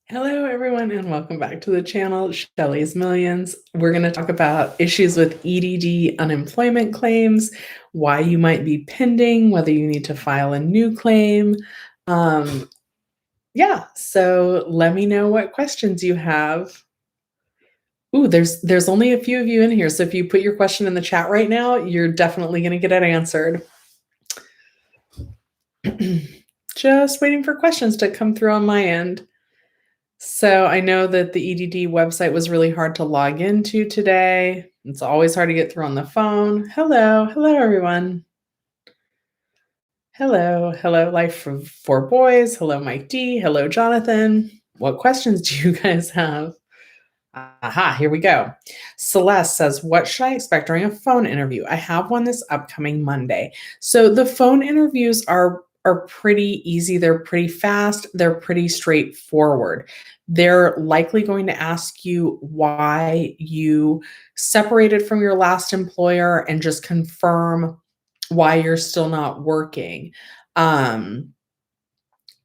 Hello, everyone, and welcome back to the channel, Shelly's Millions. We're going to talk about issues with EDD unemployment claims, why you might be pending, whether you need to file a new claim. So let me know what questions you have. Ooh, there's only a few of you in here, so if you put your question in the chat right now, you're definitely going to get it answered. Just waiting for questions to come through on my end. So I know that the EDD website was really hard to log into today. It's always hard to get through on the phone. Hello, everyone. Hello, Life for Four Boys. Hello, Mike D. Hello, Jonathan. What questions do you guys have? Aha, here we go. Celeste says, what should I expect during a phone interview? I have one this upcoming Monday. So the phone interviews are pretty easy. They're pretty fast. They're pretty straightforward. They're likely going to ask you why you separated from your last employer and just confirm why you're still not working.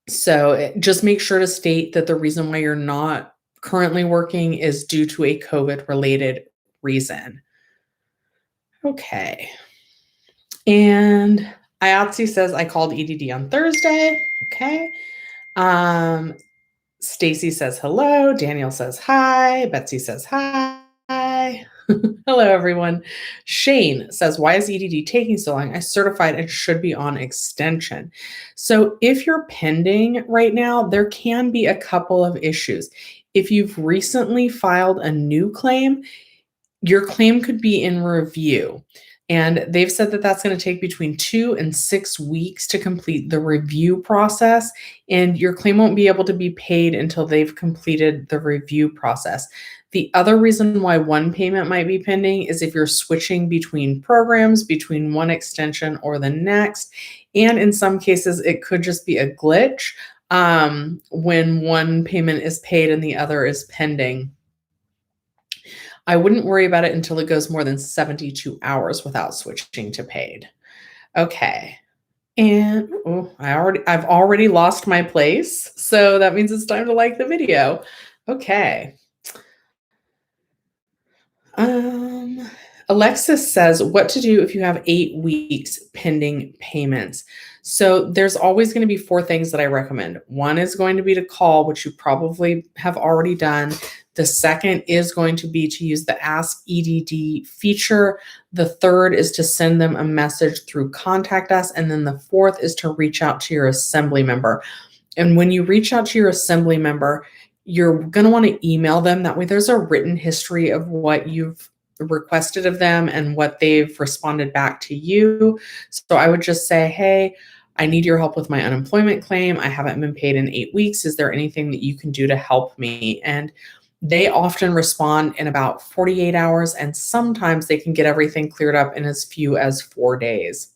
Just make sure to state that the reason why you're not currently working is due to a COVID-related reason. Okay. And IATSE says, I called EDD on Thursday. Okay. Stacy says hello. Daniel says hi. Betsy says hi. Hello, everyone. Shane says, why is EDD taking so long? I certified and should be on extension. So if you're pending right now, there can be a couple of issues. If you've recently filed a new claim, your claim could be in review. And they've said that that's going to take between 2 and 6 weeks to complete the review process. And your claim won't be able to be paid until they've completed the review process. The other reason why one payment might be pending is if you're switching between programs, between one extension or the next. And in some cases, it could just be a glitch when one payment is paid and the other is pending. I wouldn't worry about it until it goes more than 72 hours without switching to paid. Okay. And I've already lost my place. So that means it's time to like the video. Okay. Alexis says, what to do if you have 8 weeks pending payments? So there's always going to be 4 things that I recommend. One is going to be to call, which you probably have already done. The second is going to be to use the Ask EDD feature. The third is to send them a message through Contact Us. And then the fourth is to reach out to your assembly member. And when you reach out to your assembly member, you're going to want to email them. That way there's a written history of what you've requested of them and what they've responded back to you. So I would just say, hey, I need your help with my unemployment claim. I haven't been paid in 8 weeks. Is there anything that you can do to help me? And they often respond in about 48 hours, and sometimes they can get everything cleared up in as few as 4 days.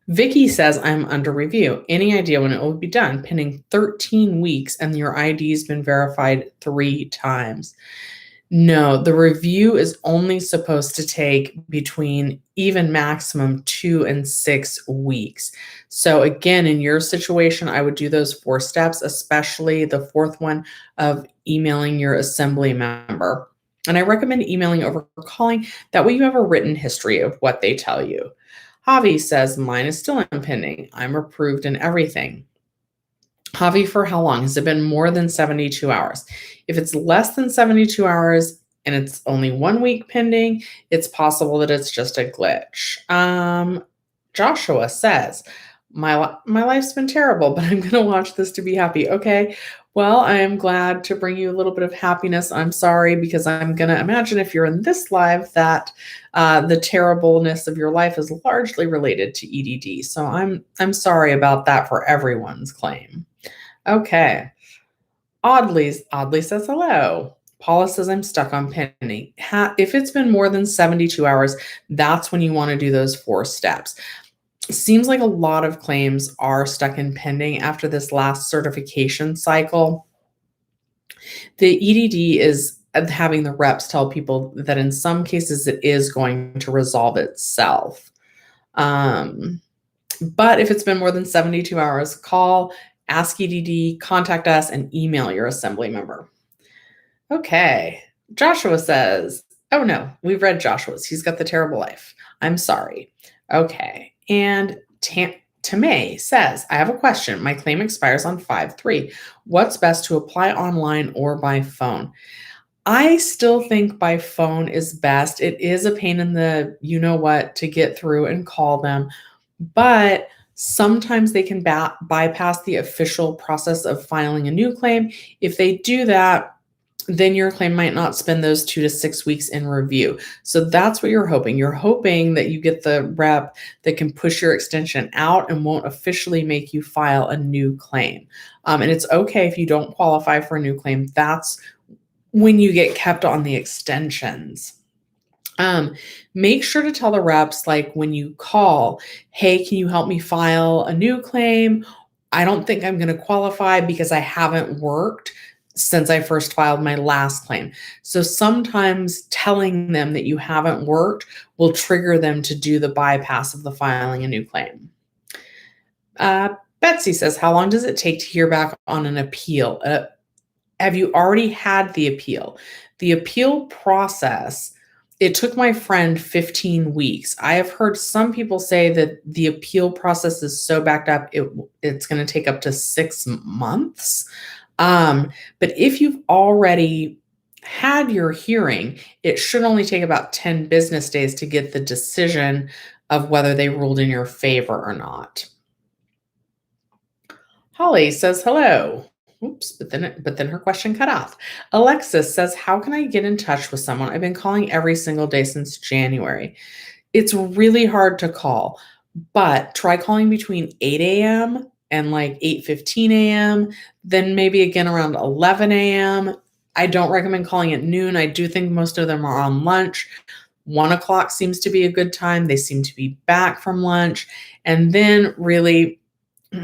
Vicky says, I'm under review. Any idea when it will be done? Pending 13 weeks and your ID's been verified 3 times. No, the review is only supposed to take between even maximum 2 and 6 weeks. So again, in your situation, I would do those 4 steps, especially the 4th one of emailing your assembly member. And I recommend emailing over calling. That way you have a written history of what they tell you. Javi says, mine is still impending. I'm approved and everything. Javi, for how long? Has it been more than 72 hours? If it's less than 72 hours and it's only 1 week pending, it's possible that it's just a glitch. Joshua says, my life's been terrible, but I'm going to watch this to be happy. Okay. Well, I am glad to bring you a little bit of happiness. I'm sorry, because I'm going to imagine if you're in this live that the terribleness of your life is largely related to EDD. So I'm sorry about that for everyone's claim. Okay. Oddly says hello. Paula says, I'm stuck on pending. If it's been more than 72 hours, that's when you want to do those 4 steps. It seems like a lot of claims are stuck in pending after this last certification cycle. The EDD is having the reps tell people that in some cases it is going to resolve itself. But if it's been more than 72 hours, call, Ask EDD, contact us, and email your assembly member. Okay. Joshua says, oh no, we've read Joshua's. He's got the terrible life. I'm sorry. Okay. And Tamay says, I have a question. My claim expires on 5/3. What's best to apply online or by phone? I still think by phone is best. It is a pain in the you know what to get through and call them, but sometimes they can bypass the official process of filing a new claim. If they do that, then your claim might not spend those 2 to 6 weeks in review. So that's what you're hoping. You're hoping that you get the rep that can push your extension out and won't officially make you file a new claim. And it's okay if you don't qualify for a new claim. That's when you get kept on the extensions. Make sure to tell the reps, like when you call, hey, can you help me file a new claim? I don't think I'm going to qualify because I haven't worked since I first filed my last claim. So sometimes telling them that you haven't worked will trigger them to do the bypass of the filing a new claim. Betsy says, how long does it take to hear back on an appeal? Have you already had the appeal? The appeal process, it took my friend 15 weeks. I have heard some people say that the appeal process is so backed up, it's going to take up to 6 months. But if you've already had your hearing, it should only take about 10 business days to get the decision of whether they ruled in your favor or not. Holly says, hello. Oops, but then her question cut off. Alexis says, how can I get in touch with someone? I've been calling every single day since January. It's really hard to call, but try calling between 8 a.m. and like 8:15 a.m., then maybe again around 11 a.m. I don't recommend calling at noon. I do think most of them are on lunch. 1 o'clock seems to be a good time. They seem to be back from lunch. And then really,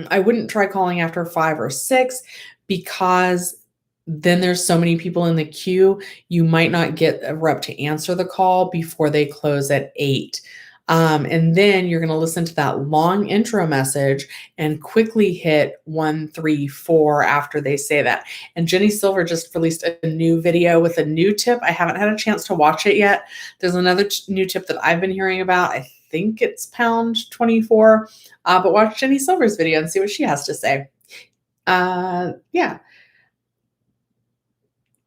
I wouldn't try calling after 5 or 6 because then there's so many people in the queue, you might not get a rep to answer the call before they close at 8. And then you're going to listen to that long intro message and quickly hit 1, 3, 4 after they say that. And Jenny Silver just released a new video with a new tip. I haven't had a chance to watch it yet. There's another new tip that I've been hearing about. I think it's pound 24, but watch Jenny Silver's video and see what she has to say. Yeah.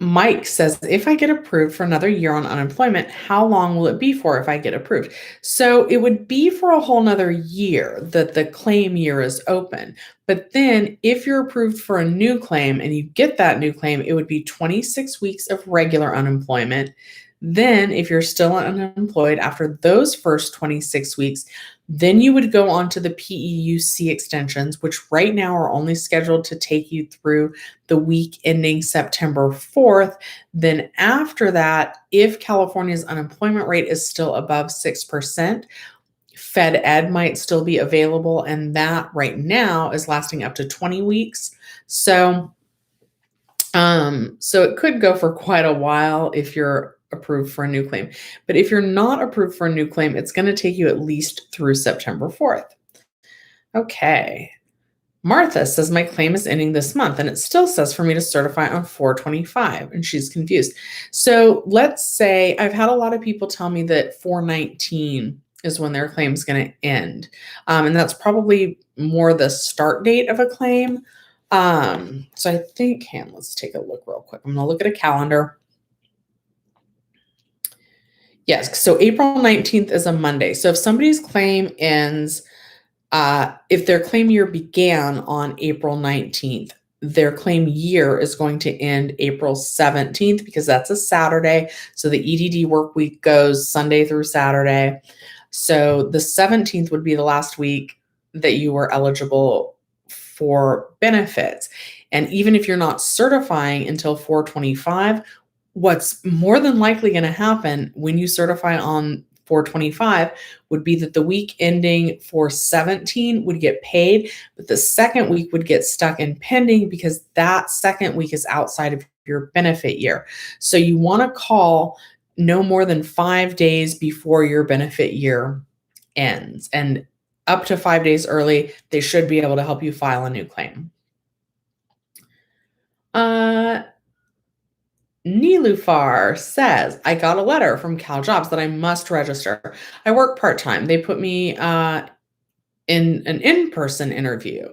Mike says, if I get approved for another year on unemployment, how long will it be for if I get approved? So it would be for a whole nother year that the claim year is open. But then if you're approved for a new claim and you get that new claim, it would be 26 weeks of regular unemployment. Then if you're still unemployed after those first 26 weeks, then you would go on to the PEUC extensions, which right now are only scheduled to take you through the week ending September 4th. Then after that, if California's unemployment rate is still above 6%, Fed Ed might still be available, and that right now is lasting up to 20 weeks. So it could go for quite a while if you're approved for a new claim. But if you're not approved for a new claim, it's going to take you at least through September 4th. Okay. Martha says, my claim is ending this month, and it still says for me to certify on 4/25, and she's confused. So let's say I've had a lot of people tell me that 4/19 is when their claim is going to end. And that's probably more the start date of a claim. So I think, let's take a look real quick. I'm going to look at a calendar. Yes, so April 19th is a Monday. So if somebody's claim ends, if their claim year began on April 19th, their claim year is going to end April 17th because that's a Saturday. So the EDD work week goes Sunday through Saturday. So the 17th would be the last week that you were eligible for benefits. And even if you're not certifying until 4/25, what's more than likely going to happen when you certify on 4/25 would be that the week ending 4/17 would get paid, but the second week would get stuck in pending because that second week is outside of your benefit year. So you want to call no more than 5 days before your benefit year ends. And up to 5 days early, they should be able to help you file a new claim. Uh, Nilufar says, I got a letter from Cal Jobs that I must register. I work part-time. They put me in an in-person interview.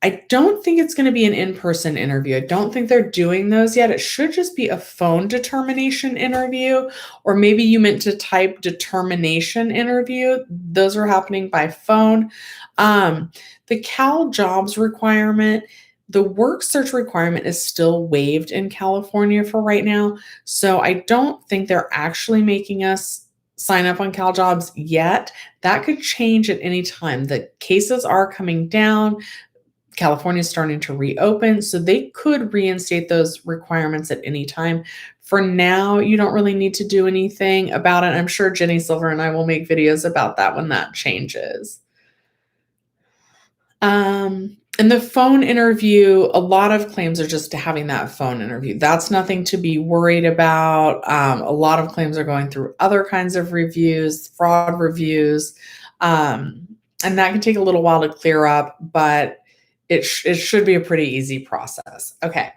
I don't think it's going to be an in-person interview. I don't think they're doing those yet. It should just be a phone determination interview, or maybe you meant to type determination interview. Those are happening by phone. The Cal Jobs requirement, the work search requirement is still waived in California for right now. So I don't think they're actually making us sign up on Cal Jobs yet. That could change at any time. The cases are coming down. California is starting to reopen, so they could reinstate those requirements at any time. For now, you don't really need to do anything about it. I'm sure Jenny Silver and I will make videos about that when that changes. And the phone interview, a lot of claims are just having that phone interview. That's nothing to be worried about. A lot of claims are going through other kinds of reviews, fraud reviews, and that can take a little while to clear up, but it should be a pretty easy process. Okay.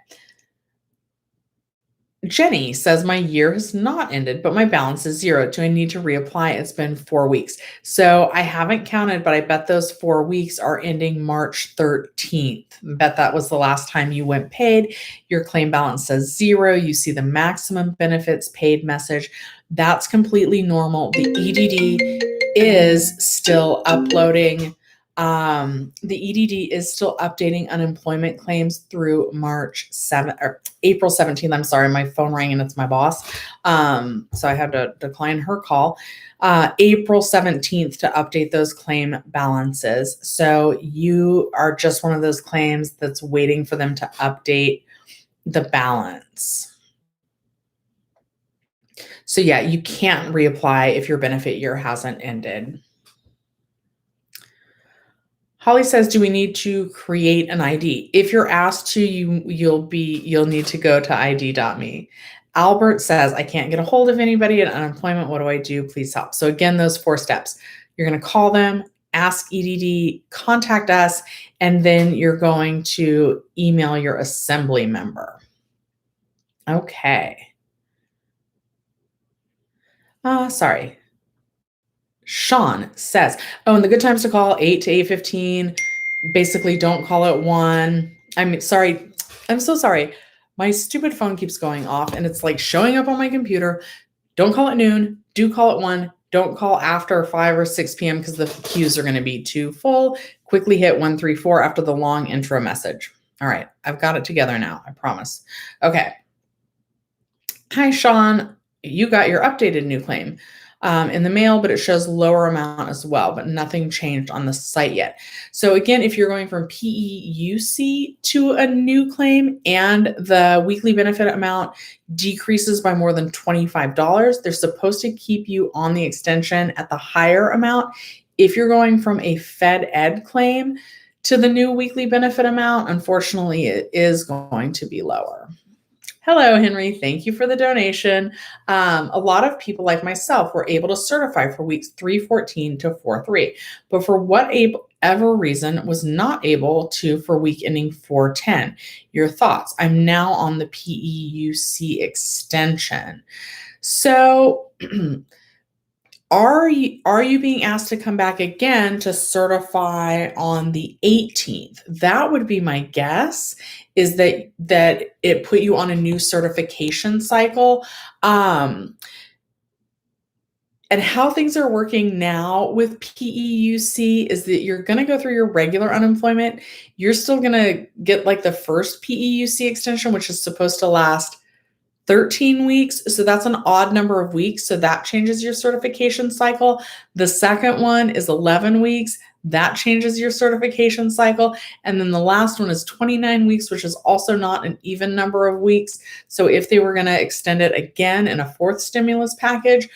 Jenny says, my year has not ended, but my balance is 0. Do I need to reapply? It's been 4 weeks. So I haven't counted, but I bet those 4 weeks are ending March 13th. I bet that was the last time you went paid. Your claim balance says 0. You see the maximum benefits paid message. That's completely normal. The EDD is still uploading. The EDD is still updating unemployment claims through March 7th or April 17th. I'm sorry, my phone rang and it's my boss. So I had to decline her call. April 17th to update those claim balances. So you are just one of those claims that's waiting for them to update the balance. So yeah, you can't reapply if your benefit year hasn't ended. Holly says, do we need to create an ID? If you're asked to, you'll need to go to ID.me. Albert says, I can't get a hold of anybody at unemployment. What do I do? Please help. So again, those 4 steps. You're going to call them, ask EDD, contact us, and then you're going to email your assembly member. Okay. Sorry. Sean says, oh, and the good times to call 8 to 8:15. Basically, don't call at 1. I'm sorry. I'm so sorry. My stupid phone keeps going off and it's like showing up on my computer. Don't call at noon. Do call at 1. Don't call after 5 or 6 p.m. because the queues are going to be too full. Quickly hit 134 after the long intro message. All right. I've got it together now. I promise. Okay. Hi, Sean. You got your updated new claim in the mail, but it shows lower amount as well, but nothing changed on the site yet. So again, if you're going from PEUC to a new claim and the weekly benefit amount decreases by more than $25, they're supposed to keep you on the extension at the higher amount. If you're going from a Fed Ed claim to the new weekly benefit amount, unfortunately, it is going to be lower. Hello, Henry. Thank you for the donation. A lot of people like myself were able to certify for weeks 314 to 43, but for whatever reason was not able to for week ending 410. Your thoughts? I'm now on the PEUC extension. So are you being asked to come back again to certify on the 18th? That would be my guess, is that it put you on a new certification cycle. And how things are working now with PEUC is that you're going to go through your regular unemployment. You're still going to get like the first PEUC extension, which is supposed to last 13 weeks. So that's an odd number of weeks. So that changes your certification cycle. The second one is 11 weeks. That changes your certification cycle. And then the last one is 29 weeks, which is also not an even number of weeks. So if they were going to extend it again in a 4th stimulus package,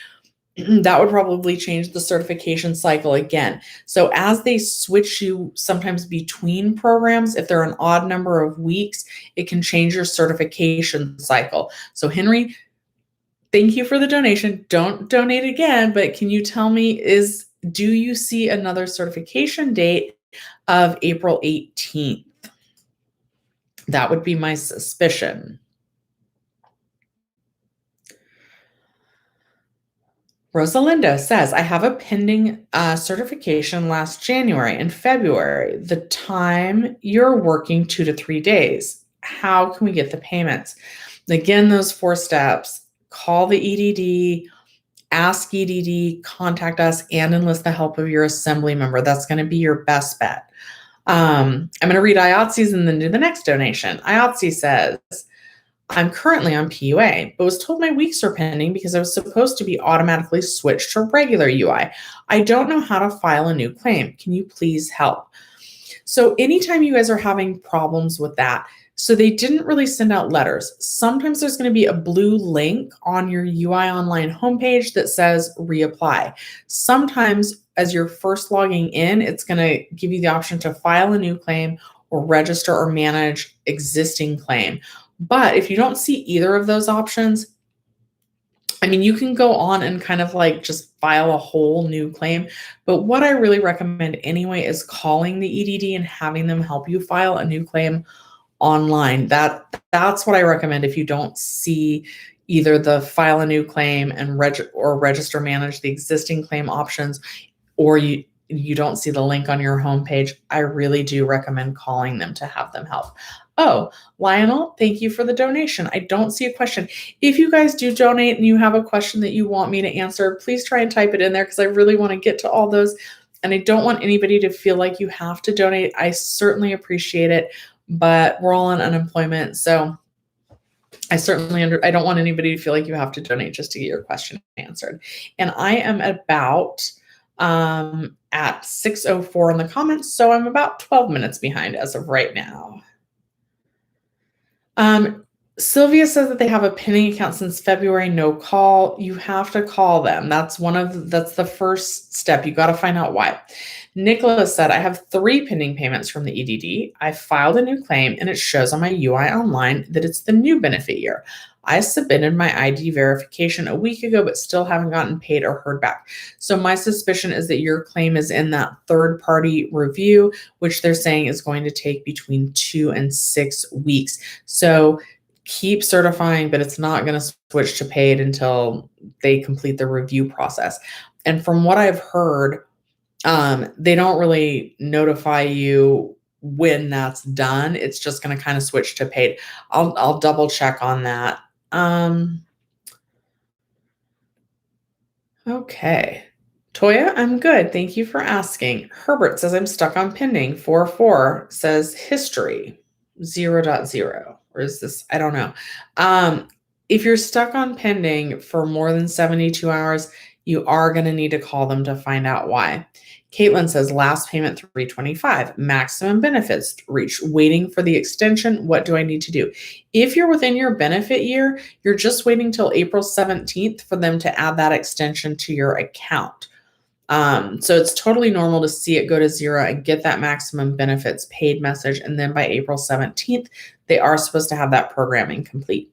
that would probably change the certification cycle again. So as they switch you sometimes between programs, if they're an odd number of weeks, it can change your certification cycle. So Henry, thank you for the donation. Don't donate again, but can you tell me, do you see another certification date of April 18th? That would be my suspicion. Rosalinda says, I have a pending certification last January and February. The time you're working 2 to 3 days. How can we get the payments? Again, those 4 steps: call the EDD, ask EDD, contact us, and enlist the help of your assembly member. That's going to be your best bet. I'm going to read IATSE's and then do the next donation. IATSE says, I'm currently on PUA, but was told my weeks are pending because I was supposed to be automatically switched to regular UI. I don't know how to file a new claim. Can you please help? So anytime you guys are having problems with that, so they didn't really send out letters. Sometimes there's going to be a blue link on your UI Online homepage that says reapply. Sometimes as you're first logging in, it's going to give you the option to file a new claim or register or manage existing claim. But if you don't see either of those options, I mean, you can go on and kind of like just file a whole new claim. But what I really recommend anyway is calling the EDD and having them help you file a new claim online. That's what I recommend if you don't see either the file a new claim and register manage the existing claim options, or you don't see the link on your homepage. I really do recommend calling them to have them help. Oh, Lionel, thank you for the donation. I don't see a question. If you guys do donate and you have a question that you want me to answer, please try and type it in there because I really want to get to all those. And I don't want anybody to feel like you have to donate. I certainly appreciate it, but we're all on unemployment. So I don't want anybody to feel like you have to donate just to get your question answered. And I am about at 6:04 in the comments, so I'm about 12 minutes behind as of right now. Sylvia says that they have a pending account since February, no call. You have to call them. That's the first step. You got to find out why. Nicholas said, I have 3 pending payments from the EDD. I filed a new claim and it shows on my UI Online that it's the new benefit year. I submitted my ID verification a week ago, but still haven't gotten paid or heard back. So my suspicion is that your claim is in that third-party review, which they're saying is going to take between 2 and 6 weeks. So keep certifying, but it's not going to switch to paid until they complete the review process. And from what I've heard, they don't really notify you when that's done. It's just going to kind of switch to paid. I'll double check on that. Okay. Toya, I'm good. Thank you for asking. Herbert says I'm stuck on pending. 4 says history 0.0. Or is this? I don't know. If you're stuck on pending for more than 72 hours, you are going to need to call them to find out why. Caitlin says last payment 325, maximum benefits reached, waiting for the extension. What do I need to do? If you're within your benefit year, you're just waiting till April 17th for them to add that extension to your account. So it's totally normal to see it go to 0 and get that maximum benefits paid message. And then by April 17th, they are supposed to have that programming complete.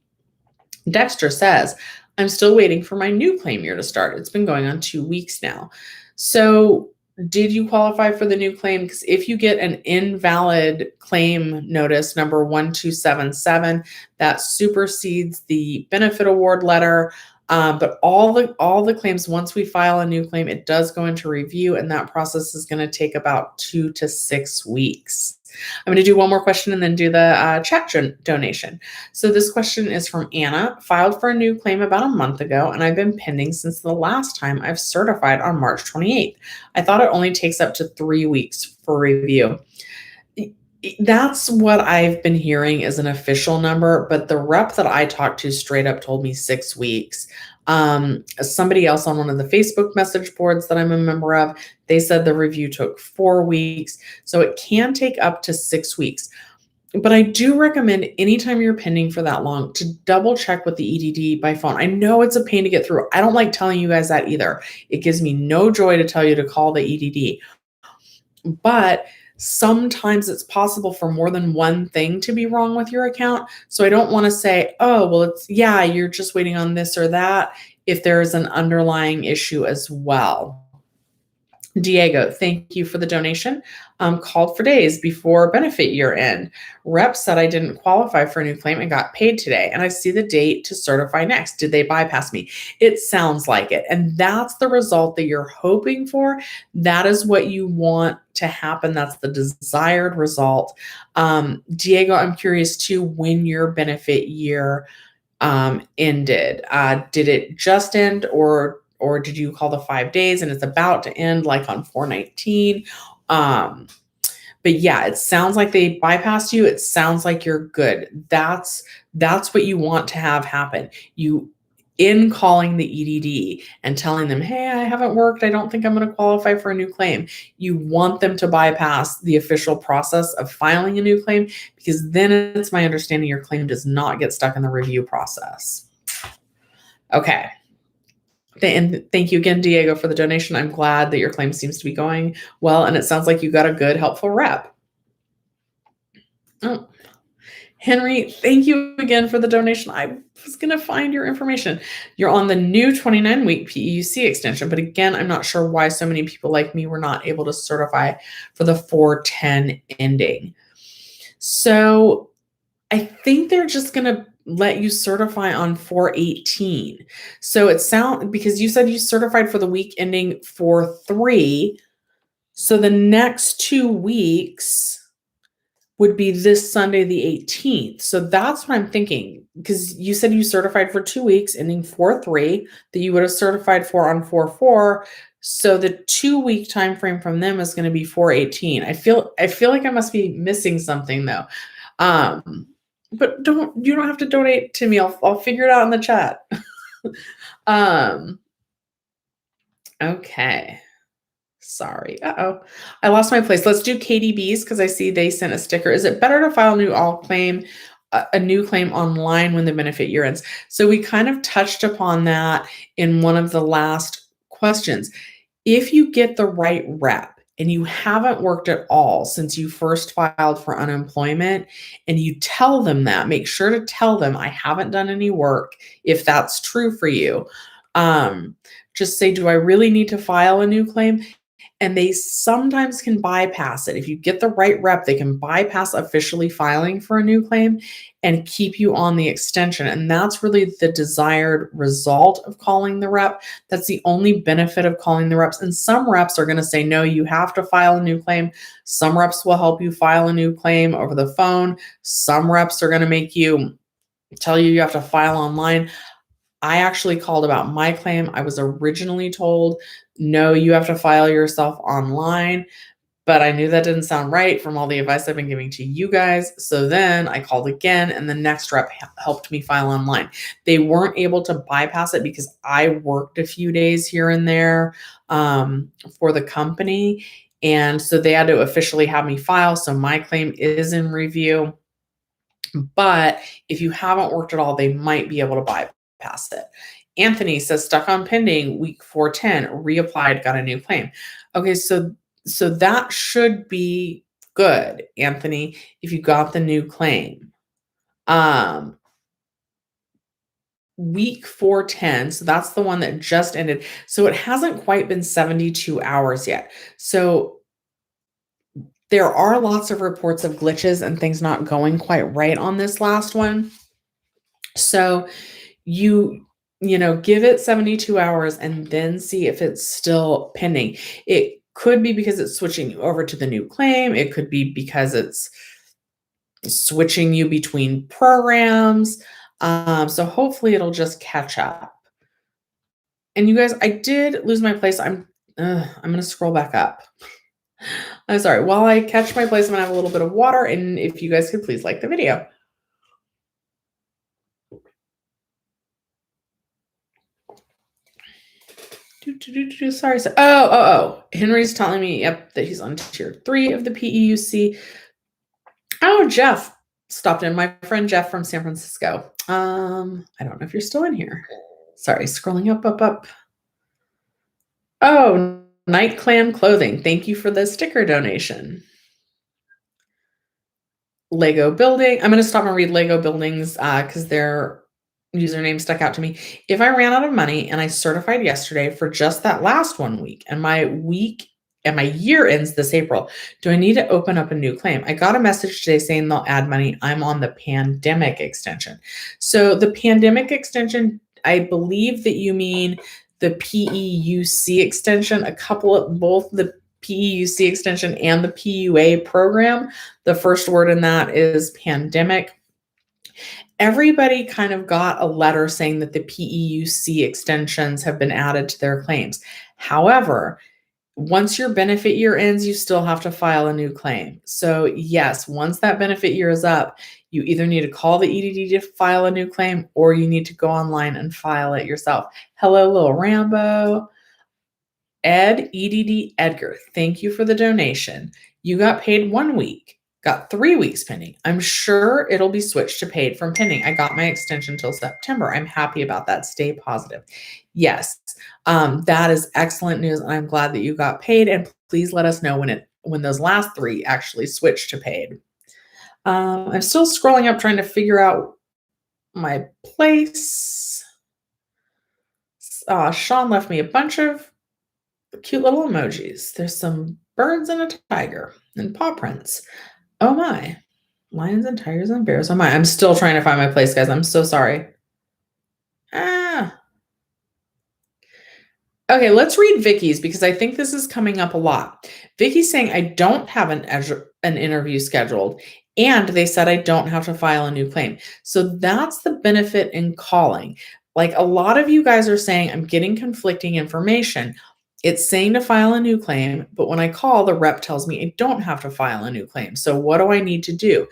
Dexter says, I'm still waiting for my new claim year to start. It's been going on 2 weeks now. So did you qualify for the new claim? Because if you get an invalid claim notice number 1277, that supersedes the benefit award letter. But all the claims, once we file a new claim, it does go into review, and that process is going to take about 2 to 6 weeks. I'm going to do one more question and then do the chat donation. So this question is from Anna. Filed for a new claim about a month ago, and I've been pending since the last time I've certified on March 28th. I thought it only takes up to 3 weeks for review. That's what I've been hearing is an official number, but the rep that I talked to straight up told me 6 weeks. Somebody else on one of the Facebook message boards that I'm a member of, they said the review took 4 weeks. So it can take up to 6 weeks. But I do recommend anytime you're pending for that long to double check with the EDD by phone. I know it's a pain to get through. I don't like telling you guys that either. It gives me no joy to tell you to call the EDD. But sometimes it's possible for more than one thing to be wrong with your account. So I don't want to say, oh, well, you're just waiting on this or that if there is an underlying issue as well. Diego, thank you for the donation. Called for days before benefit year end. Rep said I didn't qualify for a new claim and got paid today. And I see the date to certify next. Did they bypass me? It sounds like it. And that's the result that you're hoping for. That is what you want to happen. That's the desired result. Diego, I'm curious too when your benefit year ended. Did it just end or did you call the 5 days and it's about to end like on 4/19? But yeah, it sounds like they bypassed you. It sounds like you're good. That's what you want to have happen. You in calling the EDD and telling them, hey, I haven't worked. I don't think I'm going to qualify for a new claim. You want them to bypass the official process of filing a new claim because then it's my understanding your claim does not get stuck in the review process. Okay. And thank you again, Diego, for the donation. I'm glad that your claim seems to be going well, and it sounds like you got a good, helpful rep. Oh, Henry, thank you again for the donation. I was going to find your information. You're on the new 29-week PEUC extension, but again, I'm not sure why so many people like me were not able to certify for the 4/10 ending. So I think they're just going to let you certify on 4/18. So it sounds, because you said you certified for the week ending 4/3. So the next 2 weeks would be this Sunday, the 18th. So that's what I'm thinking, because you said you certified for 2 weeks ending 4/3 that you would have certified for on 4/4. So the 2-week time frame from them is going to be 4/18. I feel like I must be missing something though. But you don't have to donate to me. I'll figure it out in the chat. Okay. Sorry. Uh-oh. I lost my place. Let's do KDBs because I see they sent a sticker. Is it better to file a new claim online when the benefit year ends? So we kind of touched upon that in one of the last questions. If you get the right rep and you haven't worked at all since you first filed for unemployment, and you tell them that, make sure to tell them, I haven't done any work, if that's true for you. Just say, do I really need to file a new claim? And they sometimes can bypass it. If you get the right rep, they can bypass officially filing for a new claim and keep you on the extension. And that's really the desired result of calling the rep. That's the only benefit of calling the reps. And some reps are going to say, no, you have to file a new claim. Some reps will help you file a new claim over the phone. Some reps are going to tell you have to file online. I actually called about my claim. I was originally told, no, you have to file yourself online, but I knew that didn't sound right from all the advice I've been giving to you guys. So then I called again, and the next rep helped me file online. They weren't able to bypass it because I worked a few days here and there for the company. And so they had to officially have me file. So my claim is in review. But if you haven't worked at all, they might be able to bypass it. Anthony says stuck on pending week 4/10, reapplied, got a new claim. Okay, so that should be good, Anthony, if you got the new claim. Week 4/10, so that's the one that just ended. So it hasn't quite been 72 hours yet. So there are lots of reports of glitches and things not going quite right on this last one. So you give it 72 hours and then see if it's still pending. It could be because it's switching you over to the new claim. It could be because it's switching you between programs. So hopefully it'll just catch up. And you guys, I did lose my place. I'm going to scroll back up. I'm sorry. While I catch my place, I'm going to have a little bit of water. And if you guys could please like the video. Sorry. Henry's telling me, yep, that he's on tier 3 of the PEUC. Oh, Jeff stopped in. My friend Jeff from San Francisco. I don't know if you're still in here. Sorry, scrolling up. Oh, Night Clan Clothing. Thank you for the sticker donation. Lego Building. I'm going to stop and read Lego Buildings because their username stuck out to me. If I ran out of money and I certified yesterday for just that last 1 week and my week and my year ends this April. Do I need to open up a new claim? I got a message today saying they'll add money. I'm on the pandemic extension. So the pandemic extension, I believe that you mean the PEUC extension, both the PEUC extension and the PUA program. The first word in that is pandemic. Everybody kind of got a letter saying that the PEUC extensions have been added to their claims. However, once your benefit year ends, you still have to file a new claim. So yes, once that benefit year is up, you either need to call the EDD to file a new claim or you need to go online and file it yourself. Hello, little Rambo. EDD Edgar, thank you for the donation. You got paid 1 week, got 3 weeks pending. I'm sure it'll be switched to paid from pending. I got my extension till September. I'm happy about that. Stay positive. Yes, that is excellent news, and I'm glad that you got paid. And please let us know when those last 3 actually switch to paid. I'm still scrolling up trying to figure out my place. Sean left me a bunch of cute little emojis. There's some birds and a tiger and paw prints. Oh my. Lions and tigers and bears. Oh my. I'm still trying to find my place, guys. I'm so sorry. Okay, let's read Vicky's because I think this is coming up a lot. Vicky's saying, I don't have an interview scheduled, and they said I don't have to file a new claim. So that's the benefit in calling. Like a lot of you guys are saying, I'm getting conflicting information. It's saying to file a new claim, but when I call, the rep tells me I don't have to file a new claim. So what do I need to do?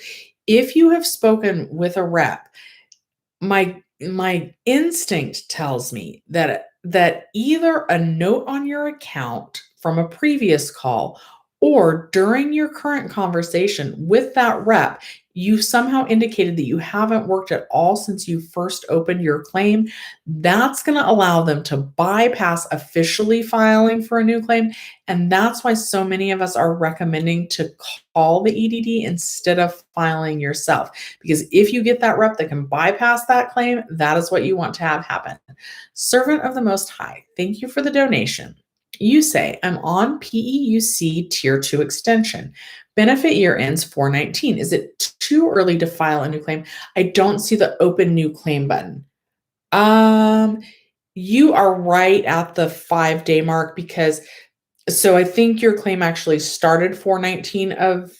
If you have spoken with a rep, my instinct tells me that either a note on your account from a previous call or during your current conversation with that rep, you somehow indicated that you haven't worked at all since you first opened your claim. That's going to allow them to bypass officially filing for a new claim. And that's why so many of us are recommending to call the EDD instead of filing yourself. Because if you get that rep that can bypass that claim, that is what you want to have happen. Servant of the Most High, thank you for the donation. You say, I'm on PEUC Tier 2 extension. Benefit year ends 4/19. Is it too early to file a new claim? I don't see the open new claim button. You are right at the 5-day mark so I think your claim actually started 4/19 of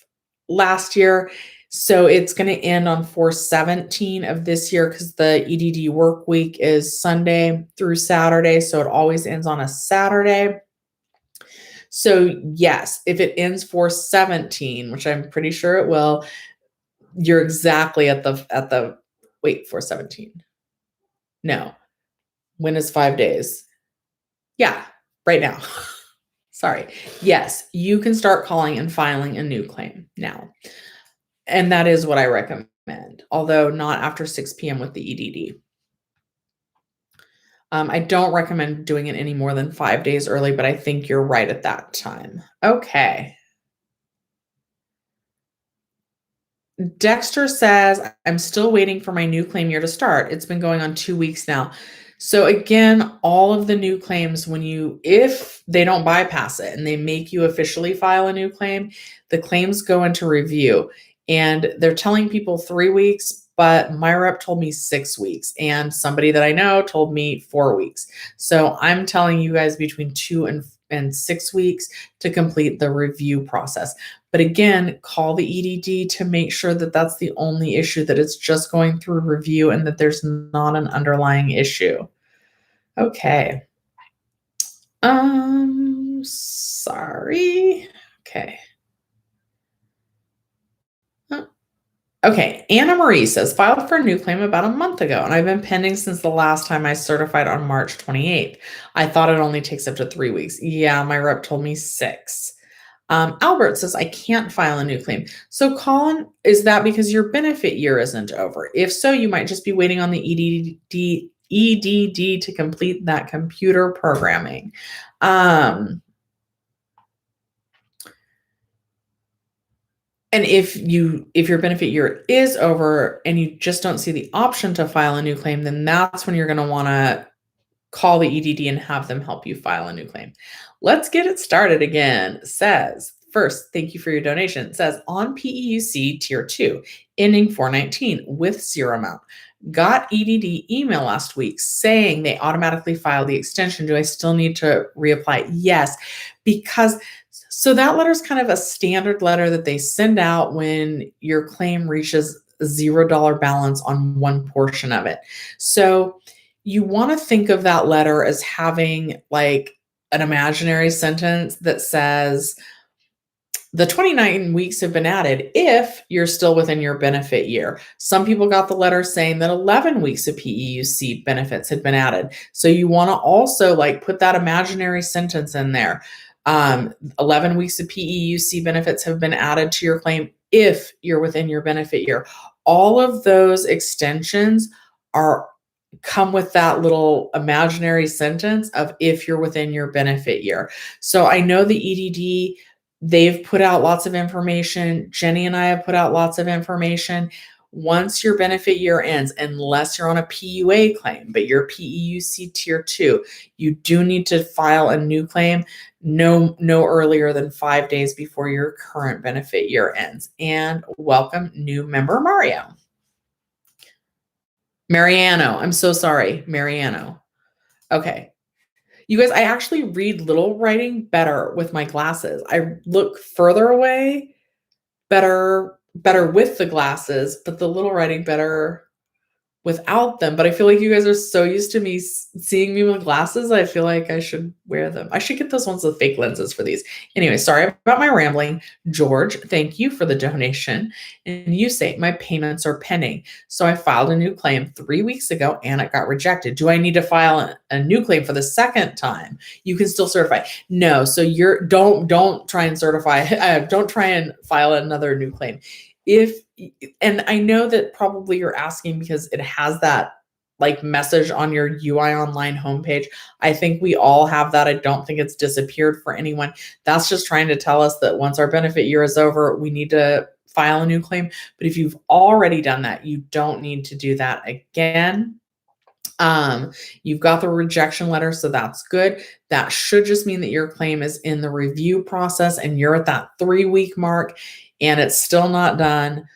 last year. So it's going to end on 4/17 of this year because the EDD work week is Sunday through Saturday. So it always ends on a Saturday. So yes, if it ends 4/17, which I'm pretty sure it will, you're exactly at the wait, 4/17. No. When is 5 days? Yeah, right now. Sorry. Yes, you can start calling and filing a new claim now. And that is what I recommend, although not after 6 p.m. with the EDD. I don't recommend doing it any more than 5 days early, but I think you're right at that time. Okay. Dexter says, I'm still waiting for my new claim year to start. It's been going on 2 weeks now. So again, all of the new claims, if they don't bypass it and they make you officially file a new claim, the claims go into review. And they're telling people 3 weeks, but my rep told me 6 weeks. And somebody that I know told me 4 weeks. So I'm telling you guys between 2 and 6 weeks to complete the review process. But again, call the EDD to make sure that that's the only issue, that it's just going through review and that there's not an underlying issue. Okay. Sorry. Okay. Okay, Anna Marie says, filed for a new claim about a month ago, and I've been pending since the last time I certified on March 28th. I thought it only takes up to 3 weeks. Yeah, my rep told me 6. Albert says, I can't file a new claim. So Colin, is that because your benefit year isn't over? If so, you might just be waiting on the EDD to complete that computer programming. And if your benefit year is over and you just don't see the option to file a new claim, then that's when you're going to want to call the EDD and have them help you file a new claim. Let's get it started again. It says, first, thank you for your donation. It says on PEUC Tier 2, ending 419 with 0 amount. Got EDD email last week saying they automatically filed the extension. Do I still need to reapply? Yes, because so that letter is kind of a standard letter that they send out when your claim reaches $0 balance on one portion of it. So you want to think of that letter as having like an imaginary sentence that says, the 29 weeks have been added if you're still within your benefit year. Some people got the letter saying that 11 weeks of PEUC benefits had been added. So you want to also like put that imaginary sentence in there. 11 weeks of PEUC benefits have been added to your claim if you're within your benefit year. All of those extensions come with that little imaginary sentence of if you're within your benefit year. So I know the EDD, they've put out lots of information. Jenny and I have put out lots of information. Once your benefit year ends, unless you're on a PUA claim, but you're PEUC Tier 2, you do need to file a new claim no earlier than 5 days before your current benefit year ends. And welcome new member Mariano. I'm so sorry, Mariano. Okay. You guys, I actually read little writing better with my glasses. I look further away better with the glasses, but the little writing better without them. But I feel like you guys are so used to me seeing me with glasses. I feel like I should wear them. I should get those ones with fake lenses for these. Anyway, sorry about my rambling. George, thank you for the donation. And you say my payments are pending. So I filed a new claim 3 weeks ago and it got rejected. Do I need to file a new claim for the second time? You can still certify. No, so don't try and certify. Don't try and file another new claim. And I know that probably you're asking because it has that like message on your UI Online homepage. I think we all have that. I don't think it's disappeared for anyone. That's just trying to tell us that once our benefit year is over, we need to file a new claim. But if you've already done that, you don't need to do that again. You've got the rejection letter, so that's good. That should just mean that your claim is in the review process and you're at that 3-week mark and it's still not done.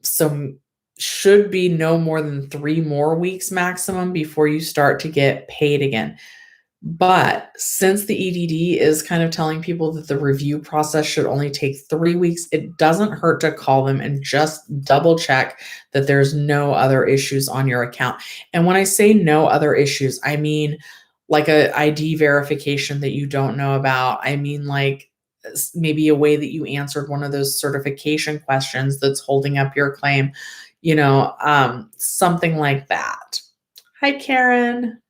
So should be no more than 3 more weeks maximum before you start to get paid again. But since the EDD is kind of telling people that the review process should only take 3 weeks, it doesn't hurt to call them and just double check that there's no other issues on your account. And when I say no other issues, I mean like a ID verification that you don't know about. I mean like maybe a way that you answered one of those certification questions that's holding up your claim, something like that. Hi, Karen.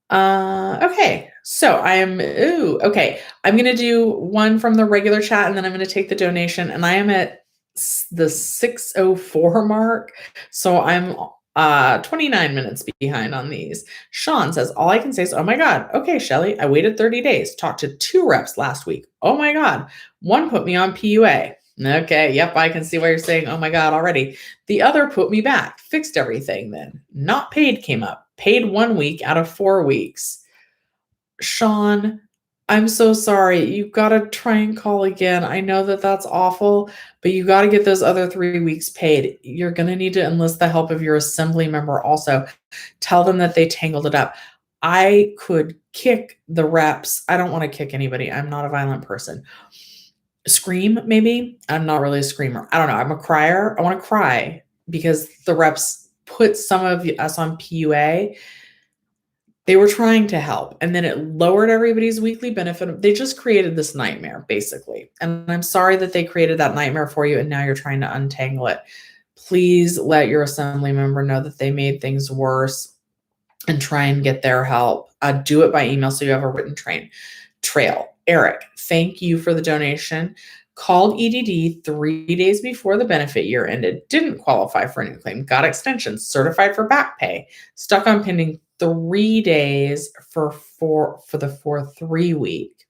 Okay. So I'm going to do one from the regular chat and then I'm going to take the donation and I am at the 6:04 mark. So I'm 29 minutes behind on these. Sean says, all I can say is, oh my God. Okay, Shelly, I waited 30 days, talked to 2 reps last week. Oh my God. One put me on PUA. Okay. Yep. I can see why you're saying, oh my God, already. The other put me back, fixed everything then. Not paid came up, paid 1 week out of 4 weeks. Sean, I'm so sorry. You've got to try and call again. I know that that's awful, but you got to get those other 3 weeks paid. You're going to need to enlist the help of your assembly member also. Tell them that they tangled it up. I could kick the reps. I don't want to kick anybody. I'm not a violent person. Scream, maybe. I'm not really a screamer. I don't know. I'm a crier. I want to cry because the reps put some of us on PUA. They were trying to help, and then it lowered everybody's weekly benefit. They just created this nightmare, basically. And I'm sorry that they created that nightmare for you, and now you're trying to untangle it. Please let your assembly member know that they made things worse and try and get their help. Do it by email so you have a written trail. Eric, thank you for the donation. Called EDD 3 days before the benefit year ended. Didn't qualify for a new claim. Got extensions. Certified for back pay. Stuck on pending 3 days for the 4-3 week.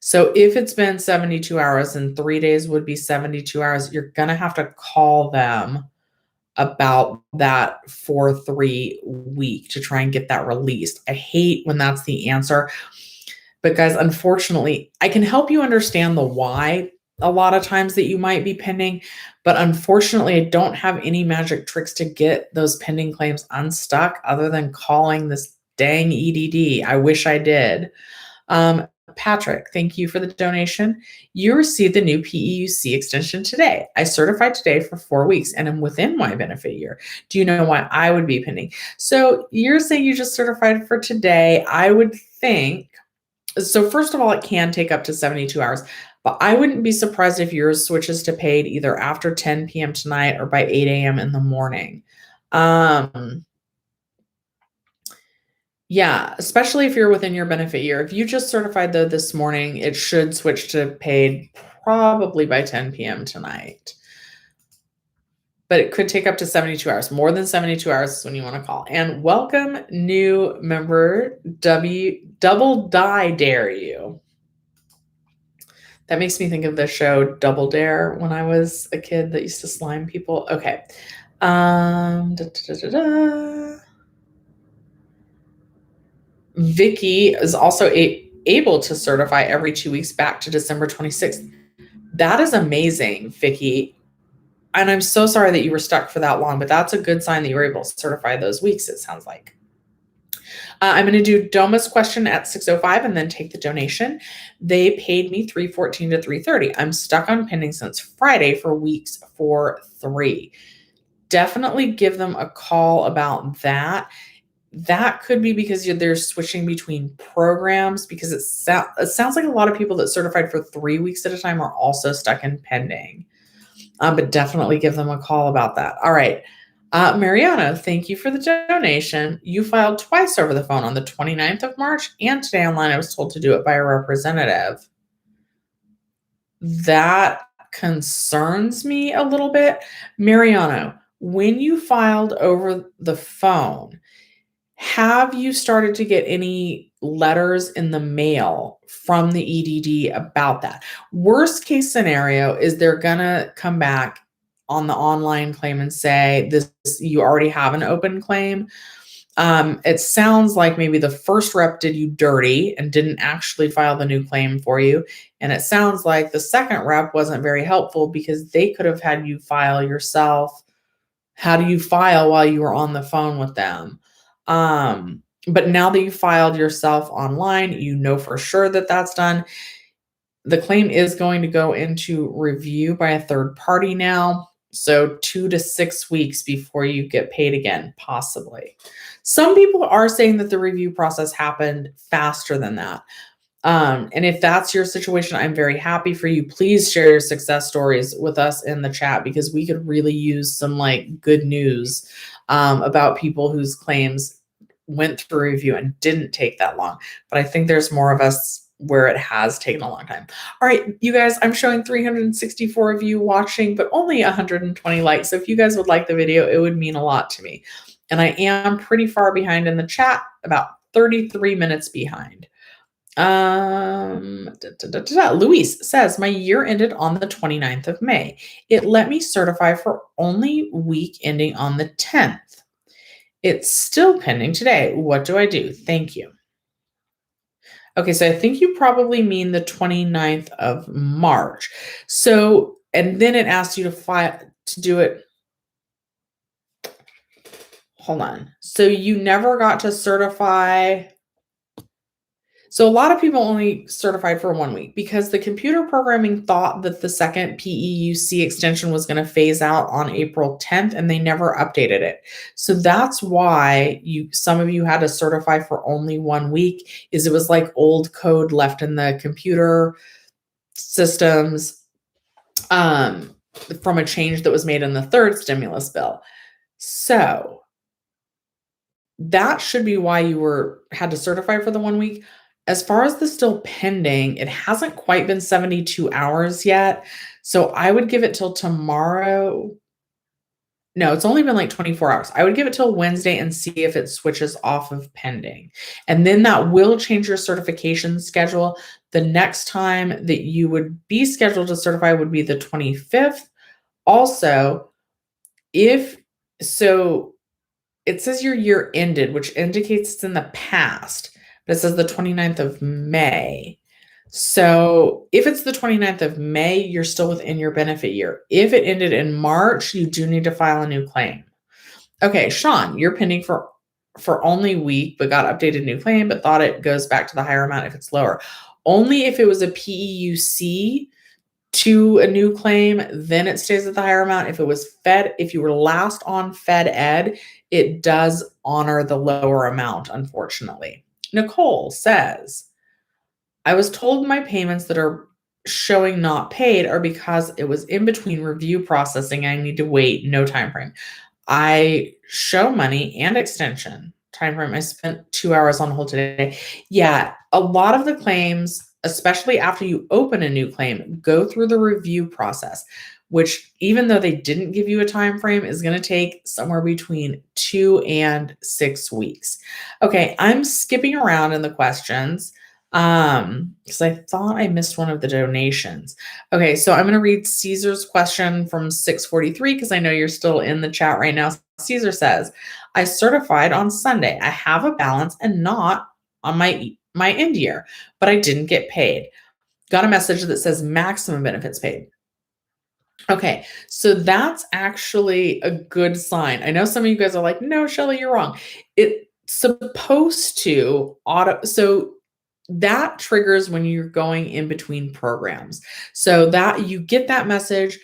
So if it's been 72 hours and 3 days would be 72 hours, you're going to have to call them about that 4-3 week to try and get that released. I hate when that's the answer, because unfortunately, I can help you understand the why a lot of times that you might be pending, but unfortunately, I don't have any magic tricks to get those pending claims unstuck other than calling this dang EDD. I wish I did. Patrick, thank you for the donation. You received the new PEUC extension today. I certified today for 4 weeks and am within my benefit year. Do you know why I would be pending? So you're saying you just certified for today. I would think, so first of all, it can take up to 72 hours, but I wouldn't be surprised if yours switches to paid either after 10 p.m. tonight or by 8 a.m. in the morning. Yeah, especially if you're within your benefit year. If you just certified though this morning, it should switch to paid probably by 10 p.m. tonight. But it could take up to 72 hours. More than 72 hours is when you want to call. And welcome new member Double Die Dare You. That makes me think of the show Double Dare when I was a kid that used to slime people. Okay. Vicky is also able to certify every 2 weeks back to December 26th. That is amazing, Vicky. And I'm so sorry that you were stuck for that long, but that's a good sign that you were able to certify those weeks, it sounds like. I'm going to do Doma's question at 6:05 and then take the donation. They paid me $314 to $330. I'm stuck on pending since Friday for weeks 4-3. Definitely give them a call about that. That could be because they're switching between programs, because it sounds like a lot of people that certified for 3 weeks at a time are also stuck in pending. But definitely give them a call about that. All right. Mariano, thank you for the donation. You filed twice over the phone on the 29th of March and today online. I was told to do it by a representative. That concerns me a little bit. Mariano, when you filed over the phone, have you started to get any letters in the mail from the EDD about that? Worst case scenario is they're going to come back on the online claim and say, you already have an open claim. It sounds like maybe the first rep did you dirty and didn't actually file the new claim for you. And it sounds like the second rep wasn't very helpful because they could have had you file yourself. How do you file while you were on the phone with them? But now that you filed yourself online, you know for sure that that's done. The claim is going to go into review by a third party now. So 2 to 6 weeks before you get paid again, possibly. Some people are saying that the review process happened faster than that. And if that's your situation, I'm very happy for you. Please share your success stories with us in the chat, because we could really use some good news about people whose claims went through review and didn't take that long. But I think there's more of us where it has taken a long time. All right, you guys, I'm showing 364 of you watching, but only 120 likes. So if you guys would like the video, it would mean a lot to me. And I am pretty far behind in the chat, about 33 minutes behind. Luis says, my year ended on the 29th of May. It let me certify for only week ending on the 10th. It's still pending today. What do I do? Thank you. Okay, so I think you probably mean the 29th of March. So, and then it asks you to do it. Hold on. So you never got to certify. So a lot of people only certified for 1 week because the computer programming thought that the second PEUC extension was going to phase out on April 10th, and they never updated it. So that's why some of you had to certify for only 1 week, is it was like old code left in the computer systems from a change that was made in the third stimulus bill. So that should be why you had to certify for the 1 week. As far as the still pending, it hasn't quite been 72 hours yet. So I would give it till tomorrow. No, it's only been 24 hours. I would give it till Wednesday and see if it switches off of pending. And then that will change your certification schedule. The next time that you would be scheduled to certify would be the 25th. Also, if So it says your year ended, which indicates it's in the past, but it says the 29th of May. So if it's the 29th of May, you're still within your benefit year. If it ended in March, you do need to file a new claim. Okay, Sean, you're pending for only a week, but got updated new claim, but thought it goes back to the higher amount if it's lower. Only if it was a PEUC to a new claim, then it stays at the higher amount. If it was Fed, if you were last on Fed Ed, it does honor the lower amount, unfortunately. Nicole says, I was told my payments that are showing not paid are because it was in between review processing. I need to wait, no time frame. I show money and extension time frame. I spent 2 hours on hold today. Yeah, a lot of the claims, especially after you open a new claim, go through the review process, which even though they didn't give you a time frame, is going to take somewhere between 2 and 6 weeks. Okay, I'm skipping around in the questions because I thought I missed one of the donations. Okay, so I'm going to read Caesar's question from 643 because I know you're still in the chat right now. Caesar says, I certified on Sunday. I have a balance and not on my end year, but I didn't get paid. Got a message that says maximum benefits paid. Okay, so that's actually a good sign. I know some of you guys are like, no, Shelly, you're wrong. It's supposed to so that triggers when you're going in between programs. So that you get that message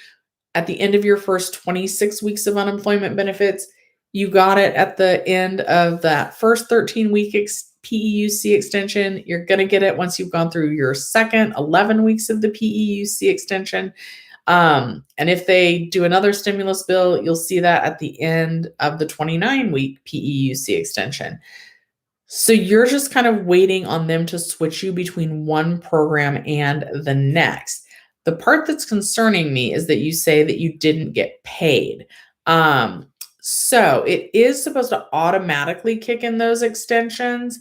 at the end of your first 26 weeks of unemployment benefits. You got it at the end of that first 13-week PEUC extension. You're going to get it once you've gone through your second 11 weeks of the PEUC extension. And if they do another stimulus bill, you'll see that at the end of the 29-week PEUC extension. So you're just kind of waiting on them to switch you between one program and the next. The part that's concerning me is that you say that you didn't get paid. So it is supposed to automatically kick in those extensions.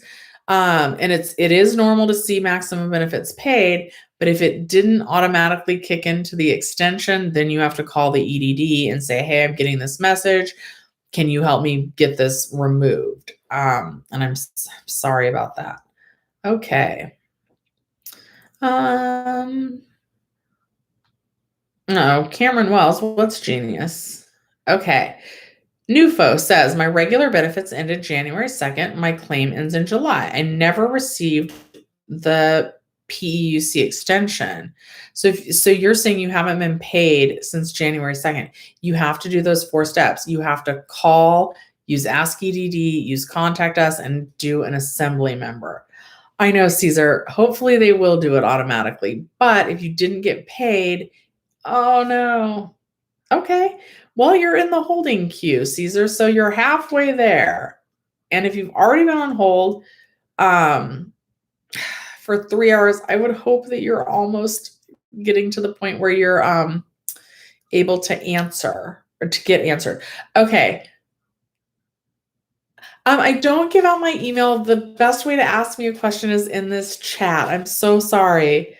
And it is normal to see maximum benefits paid, but if it didn't automatically kick into the extension, then you have to call the EDD and say, hey, I'm getting this message. Can you help me get this removed? And I'm sorry about that. Okay. No, Cameron Wells, what's genius? Okay. Nufo says, my regular benefits ended January 2nd. My claim ends in July. I never received the PEUC extension. So you're saying you haven't been paid since January 2nd. You have to do those 4 steps. You have to call, use Ask EDD, use Contact Us, and do an assembly member. I know, Caesar. Hopefully they will do it automatically. But if you didn't get paid, oh no. Okay. Well, you're in the holding queue, Caesar. So you're halfway there. And if you've already been on hold for 3 hours, I would hope that you're almost getting to the point where you're able to answer or to get answered. Okay. I don't give out my email. The best way to ask me a question is in this chat. I'm so sorry.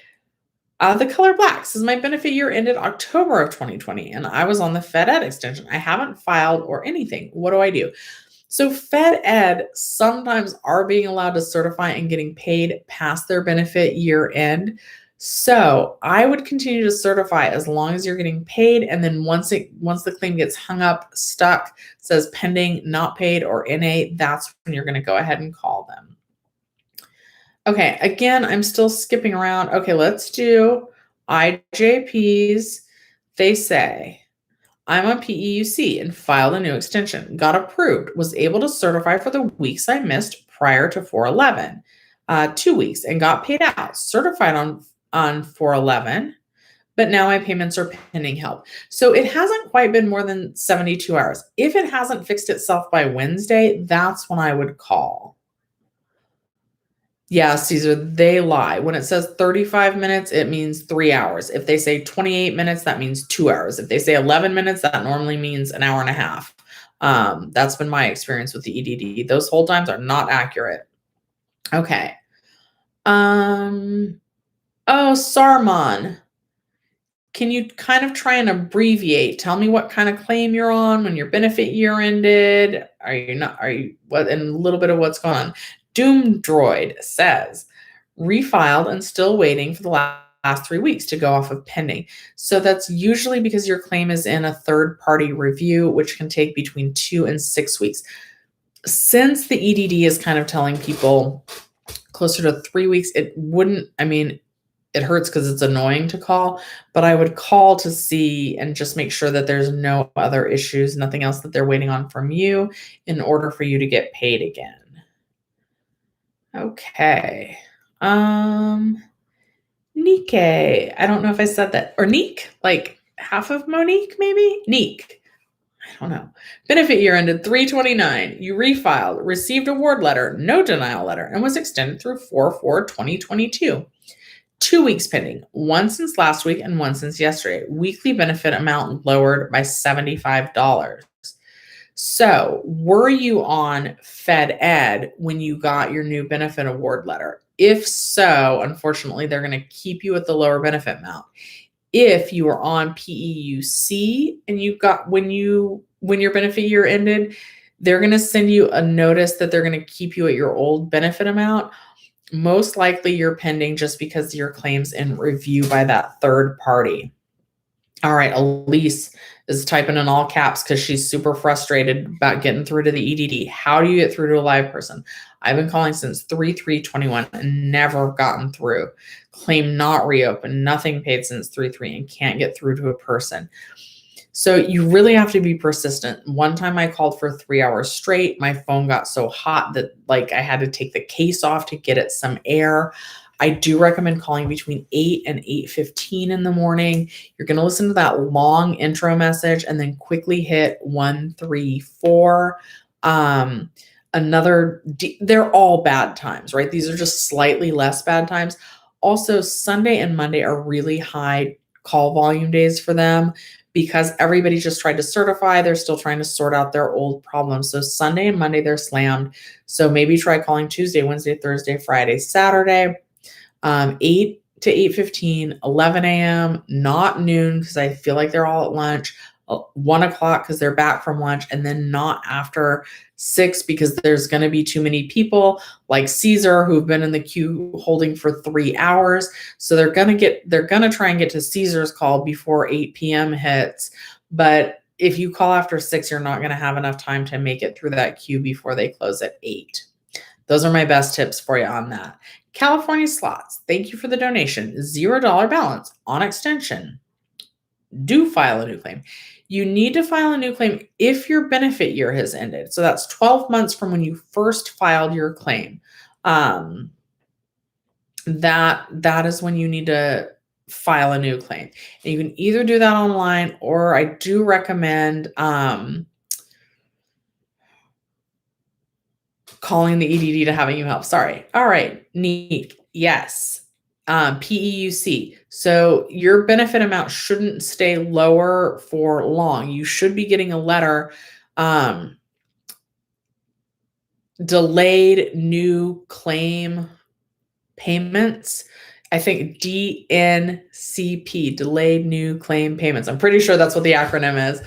The color black says my benefit year ended October of 2020 and I was on the Fed Ed extension. I haven't filed or anything. What do I do? So Fed Ed sometimes are being allowed to certify and getting paid past their benefit year end. So I would continue to certify as long as you're getting paid. And then once the claim gets hung up, stuck, says pending, not paid, or NA, that's when you're going to go ahead and call them. Okay, again, I'm still skipping around. Okay, let's do IJPs. They say, I'm on PEUC and filed a new extension. Got approved. Was able to certify for the weeks I missed prior to 4/11, 2 weeks, and got paid out. Certified on 4/11, but now my payments are pending help. So it hasn't quite been more than 72 hours. If it hasn't fixed itself by Wednesday, that's when I would call. Yeah, Caesar, they lie. When it says 35 minutes, it means 3 hours. If they say 28 minutes, that means 2 hours. If they say 11 minutes, that normally means an hour and a half. That's been my experience with the EDD. Those hold times are not accurate. Okay. Oh, Sarmon. can you kind of try and abbreviate? Tell me what kind of claim you're on, when your benefit year ended. And a little bit of what's going on. Doom Droid says, refiled and still waiting for the last 3 weeks to go off of pending. So that's usually because your claim is in a third party review, which can take between 2 and 6 weeks. Since the EDD is kind of telling people closer to 3 weeks, it hurts because it's annoying to call, but I would call to see and just make sure that there's no other issues, nothing else that they're waiting on from you in order for you to get paid again. Okay. Nike. I don't know if I said that. Or Neek, like half of Monique, maybe? Neek. I don't know. Benefit year ended 3/29. You refiled, received award letter, no denial letter, and was extended through 4/4/2022. 2 weeks pending, one since last week and one since yesterday. Weekly benefit amount lowered by $75. So, were you on Fed Ed when you got your new benefit award letter? If so, unfortunately, they're going to keep you at the lower benefit amount. If you were on PEUC and you got when your benefit year ended, they're going to send you a notice that they're going to keep you at your old benefit amount. Most likely you're pending just because your claim's in review by that third party. All right, Elise is typing in all caps because she's super frustrated about getting through to the EDD. How do you get through to a live person? I've been calling since 3/3/21 and never gotten through. Claim not reopened, nothing paid since 3/3 and can't get through to a person. So you really have to be persistent. One time I called for 3 hours straight. My phone got so hot that I had to take the case off to get it some air. I do recommend calling between 8 and 8:15 in the morning. You're going to listen to that long intro message and then quickly hit 134. They're all bad times, right? These are just slightly less bad times. Also, Sunday and Monday are really high call volume days for them because everybody just tried to certify. They're still trying to sort out their old problems. So Sunday and Monday, they're slammed. So maybe try calling Tuesday, Wednesday, Thursday, Friday, Saturday. 8 to 8:15, 11 a.m., not noon because I feel like they're all at lunch, 1 o'clock because they're back from lunch, and then not after 6 because there's going to be too many people like Caesar who've been in the queue holding for 3 hours. So they're going to try and get to Caesar's call before 8 p.m. hits. But if you call after 6, you're not going to have enough time to make it through that queue before they close at 8. Those are my best tips for you on that. California Slots, thank you for the donation. $0 balance on extension. Do file a new claim. You need to file a new claim if your benefit year has ended. So that's 12 months from when you first filed your claim. That is when you need to file a new claim. And you can either do that online, or I do recommend calling the EDD to having you help. Sorry. All right. Neat. Yes. PEUC. So your benefit amount shouldn't stay lower for long. You should be getting a letter, delayed new claim payments. I think DNCP, delayed new claim payments. I'm pretty sure that's what the acronym is.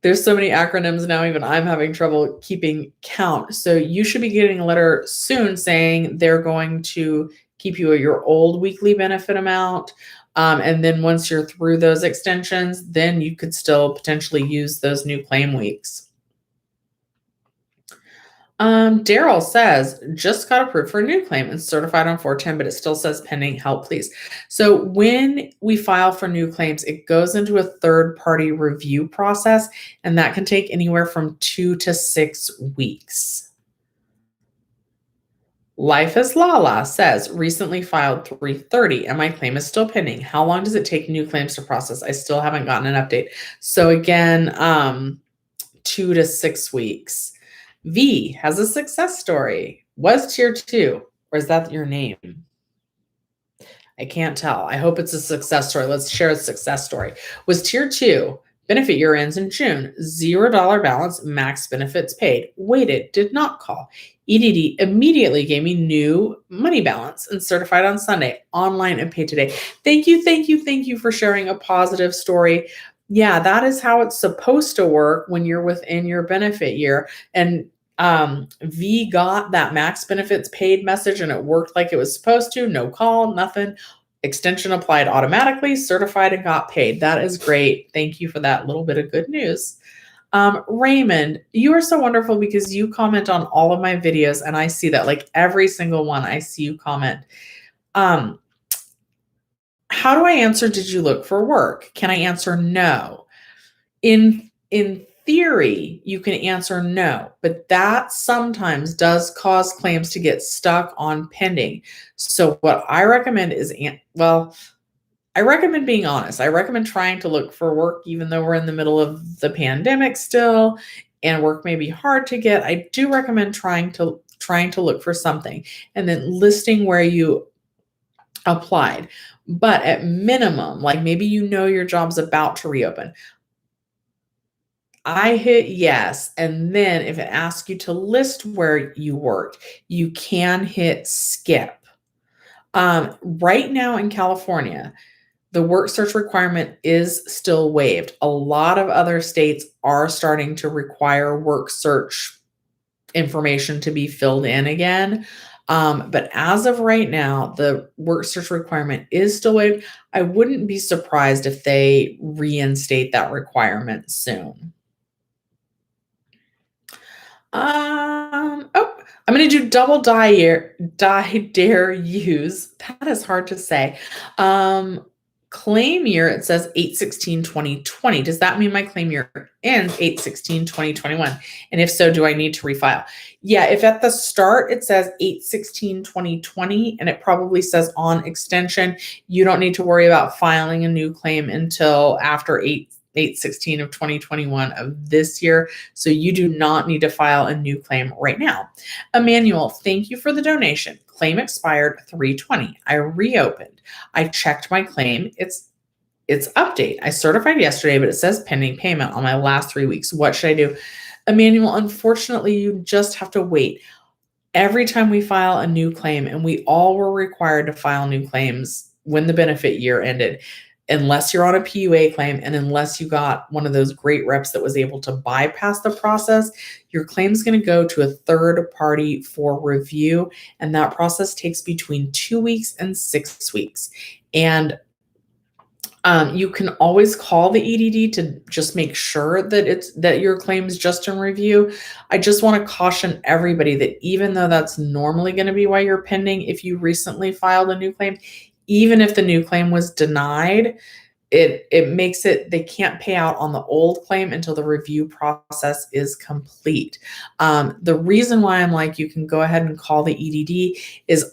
There's so many acronyms now, even I'm having trouble keeping count. So you should be getting a letter soon saying they're going to keep you at your old weekly benefit amount. And then once you're through those extensions, then you could still potentially use those new claim weeks. Daryl says, just got approved for a new claim and certified on 410, but it still says pending, help please. So when we file for new claims, it goes into a third-party review process, and that can take anywhere from 2 to 6 weeks. Life is Lala says, recently filed 330 and my claim is still pending. How long does it take new claims to process? I still haven't gotten an update. So again, 2 to 6 weeks. V has a success story. Was tier 2, or is that your name? I can't tell. I hope it's a success story. Let's share a success story. Was tier 2, Benefit year ends in June. $0 balance, max benefits paid. Waited, did not call. EDD immediately gave me new money balance and certified on Sunday, online and paid today. Thank you, thank you, thank you for sharing a positive story. Yeah, that is how it's supposed to work when you're within your benefit year. And V got that max benefits paid message and it worked like it was supposed to. No call, nothing. Extension applied automatically, certified and got paid. That is great. Thank you for that little bit of good news. Raymond, you are so wonderful because you comment on all of my videos and I see that, like every single one, I see you comment. How do I answer, did you look for work? Can I answer no? In theory, you can answer no, but that sometimes does cause claims to get stuck on pending. So what I recommend is, I recommend being honest. I recommend trying to look for work, even though we're in the middle of the pandemic still and work may be hard to get. I do recommend trying to look for something and then listing where you applied. But at minimum, like maybe your job's about to reopen. I hit yes. And then if it asks you to list where you worked, you can hit skip. Right now in California, the work search requirement is still waived. A lot of other states are starting to require work search information to be filled in again. But as of right now, the work search requirement is still waived. I wouldn't be surprised if they reinstate that requirement soon. I'm going to do double die dare use. That is hard to say. Claim year, it says 8/16/2020. Does that mean my claim year ends 8/16/2021? And if so, do I need to refile? Yeah, if at the start it says 8/16/2020 and it probably says on extension, you don't need to worry about filing a new claim until after 8/16 of 2021 of this year. So you do not need to file a new claim right now. Emmanuel, thank you for the donation. Claim expired 3/20. I reopened. I checked my claim. It's update. I certified yesterday, but it says pending payment on my last 3 weeks. What should I do? Emmanuel, unfortunately, you just have to wait. Every time we file a new claim, and we all were required to file new claims when the benefit year ended, unless you're on a PUA claim and unless you got one of those great reps that was able to bypass the process, your claim is going to go to a third party for review. And that process takes between 2 weeks and 6 weeks. And you can always call the EDD to just make sure that your claim is just in review. I just want to caution everybody that even though that's normally going to be why you're pending, if you recently filed a new claim, even if the new claim was denied, it makes it, they can't pay out on the old claim until the review process is complete. The reason why I'm like, you can go ahead and call the EDD is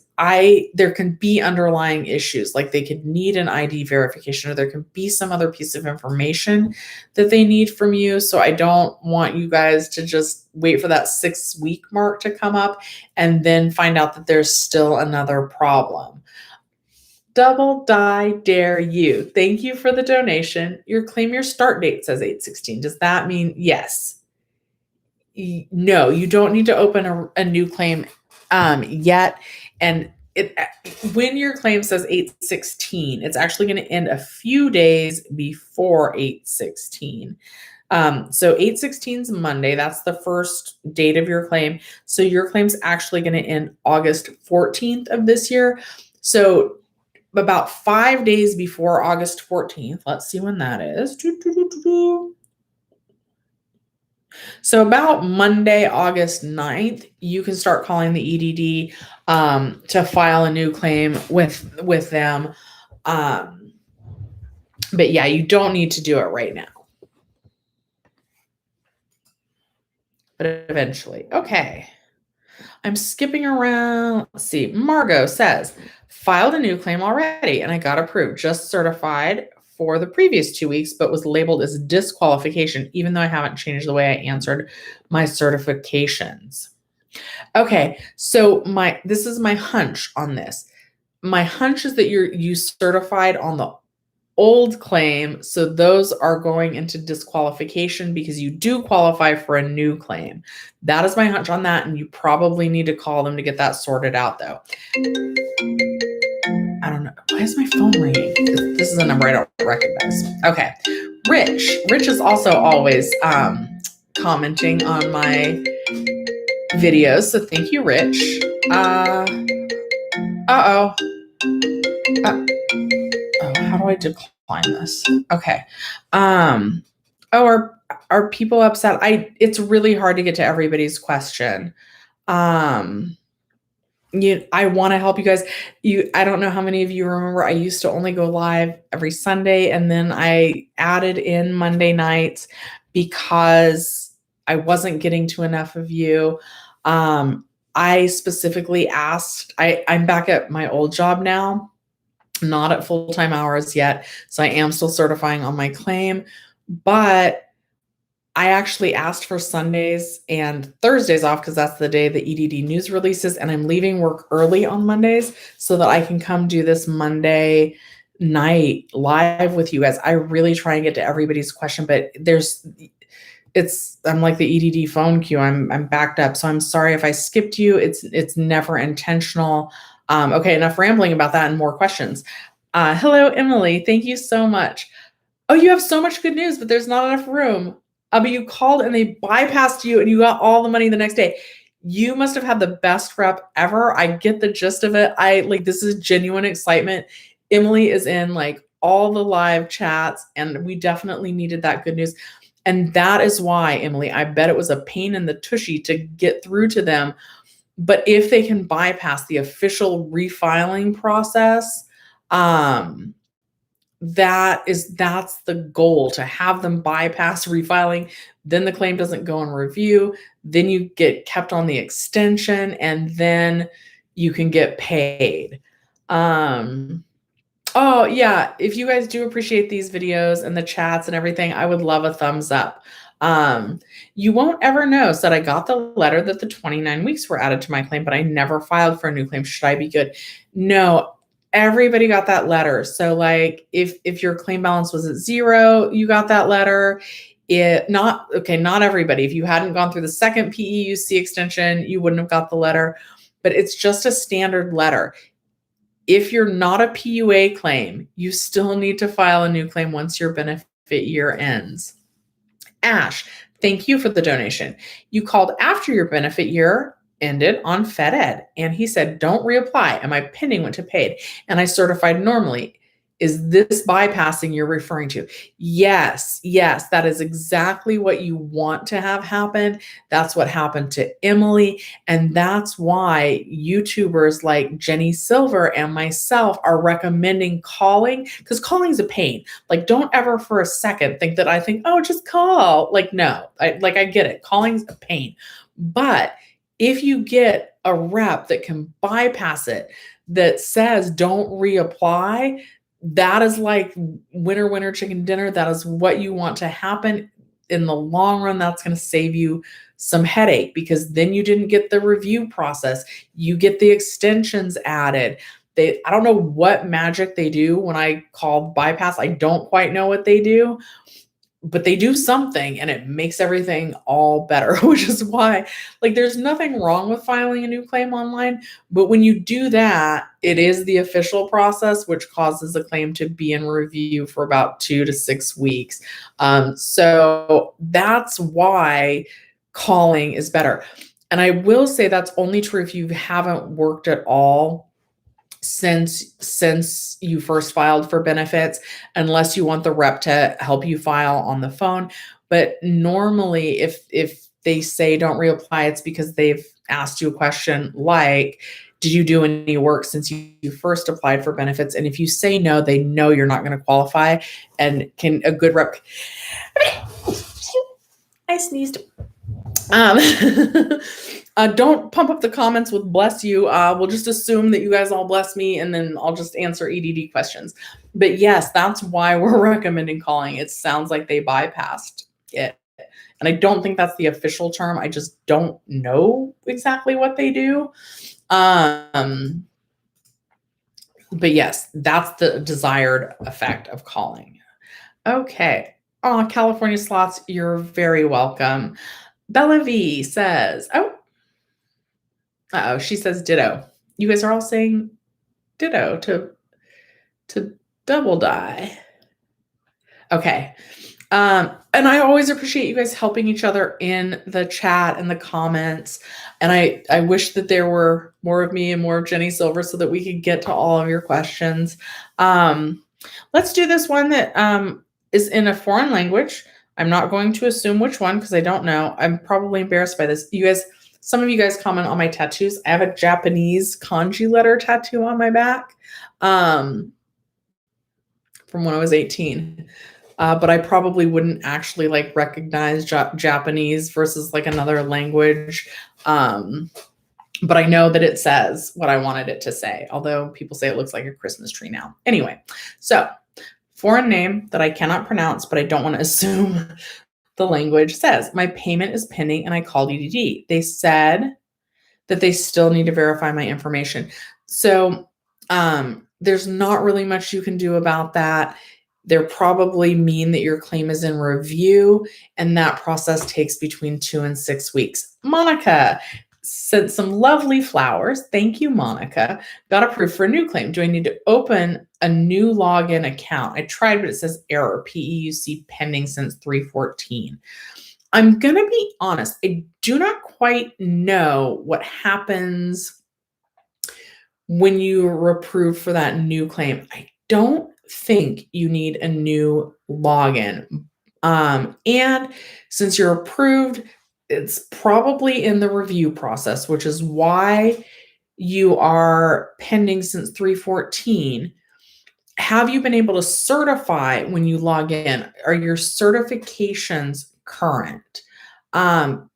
there can be underlying issues, like they could need an ID verification, or there can be some other piece of information that they need from you. So I don't want you guys to just wait for that 6-week mark to come up and then find out that there's still another problem. Double die dare you. Thank you for the donation. Your claim year start date says 8/16. Does that mean yes? No, you don't need to open a new claim yet. And when your claim says 8/16, it's actually going to end a few days before 8/16. So 8/16 is Monday. That's the first date of your claim. So your claim's actually going to end August 14th of this year. So about 5 days before August 14th, let's see when that is. So about Monday, August 9th, you can start calling the EDD to file a new claim with them. But yeah, you don't need to do it right now. But eventually. Okay. I'm skipping around. Let's see. Margot says, filed a new claim already and I got approved. Just certified for the previous 2 weeks, but was labeled as disqualification, even though I haven't changed the way I answered my certifications. Okay, so this is my hunch on this. My hunch is that you certified on the old claim. So those are going into disqualification because you do qualify for a new claim. That is my hunch on that. And you probably need to call them to get that sorted out though. I don't know. Why is my phone ringing? This is a number I don't recognize. Okay. Rich is also always commenting on my videos. So thank you, Rich. Oh, how do I decline this? Okay. Are people upset? It's really hard to get to everybody's question. I want to help you guys. I don't know how many of you remember, I used to only go live every Sunday, and then I added in Monday nights because I wasn't getting to enough of you. I specifically asked, I'm back at my old job now, not at full-time hours yet. So I am still certifying on my claim, but I actually asked for Sundays and Thursdays off because that's the day the EDD news releases, and I'm leaving work early on Mondays so that I can come do this Monday night live with you guys. I really try and get to everybody's question, but I'm like the EDD phone queue. I'm backed up. So I'm sorry if I skipped you. It's never intentional. Okay, enough rambling about that and more questions. Hello, Emily. Thank you so much. Oh, you have so much good news, but there's not enough room. But you called and they bypassed you and you got all the money the next day. You must have had the best rep ever. I get the gist of it. This is genuine excitement. Emily is in like all the live chats, and we definitely needed that good news. And that is why, Emily, I bet it was a pain in the tushy to get through to them. But if they can bypass the official refiling process, that's the goal, to have them bypass refiling. Then the claim doesn't go in review. Then you get kept on the extension, and then you can get paid. Oh yeah, if you guys do appreciate these videos and the chats and everything, I would love a thumbs up. You won't ever know said I got the letter that the 29 weeks were added to my claim, but I never filed for a new claim. Should I be good? No. Everybody got that letter. So like if your claim balance was at 0, you got that letter. Not everybody. If you hadn't gone through the second PEUC extension, you wouldn't have got the letter, but it's just a standard letter. If you're not a PUA claim, you still need to file a new claim once your benefit year ends. Ash, thank you for the donation. You called after your benefit year ended on FedEd, and he said, don't reapply, and my pending went to paid, and I certified normally. Is this bypassing you're referring to? Yes, that is exactly what you want to have happen. That's what happened to Emily, and that's why YouTubers like Jenny Silver and myself are recommending calling, because calling is a pain. Like, don't ever for a second think that I think, oh, just call. Like, no, I get it. Calling's a pain, but if you get a rep that can bypass it, that says don't reapply, that is like winner, chicken dinner. That is what you want to happen. In the long run, that's going to save you some headache, because then you didn't get the review process. You get the extensions added. I don't know what magic they do when I call bypass. I don't quite know what they do, but they do something and it makes everything all better, which is why, like, there's nothing wrong with filing a new claim online. But when you do that, it is the official process, which causes a claim to be in review for about 2 to 6 weeks. So that's why calling is better. And I will say that's only true if you haven't worked at all since you first filed for benefits, unless you want the rep to help you file on the phone. But normally if they say don't reapply, it's because they've asked you a question like, did you do any work since you first applied for benefits? And if you say no, they know you're not going to qualify, and a good rep. I sneezed. Don't pump up the comments with bless you. We'll just assume that you guys all bless me, and then I'll just answer EDD questions. But yes, that's why we're recommending calling. It sounds like they bypassed it. And I don't think that's the official term. I just don't know exactly what they do. But yes, that's the desired effect of calling. Okay. Oh, California Slots, you're very welcome. Bella V says, she says ditto. You guys are all saying ditto to double die. Okay. And I always appreciate you guys helping each other in the chat and the comments. And I wish that there were more of me and more of Jenny Silver so that we could get to all of your questions. Let's do this one that is in a foreign language. I'm not going to assume which one because I don't know. I'm probably embarrassed by this. You guys, some of you guys comment on my tattoos. I have a Japanese kanji letter tattoo on my back from when I was 18. But I probably wouldn't actually like recognize Japanese versus like another language. But I know that it says what I wanted it to say, although people say it looks like a Christmas tree now. Anyway, so foreign name that I cannot pronounce, but I don't want to assume the language says, my payment is pending and I called EDD. They said that they still need to verify my information. So there's not really much you can do about that. They're probably mean that your claim is in review, and that process takes between 2 and 6 weeks. Monica sent some lovely flowers. Thank you, Monica. Got approved for a new claim. Do I need to open a new login account? I tried, but it says error, PEUC pending since 3/14. I'm going to be honest. I do not quite know what happens when you are approved for that new claim. I don't think you need a new login. And since you're approved, it's probably in the review process, which is why you are pending since 3/14. Have you been able to certify when you log in? Are your certifications current? But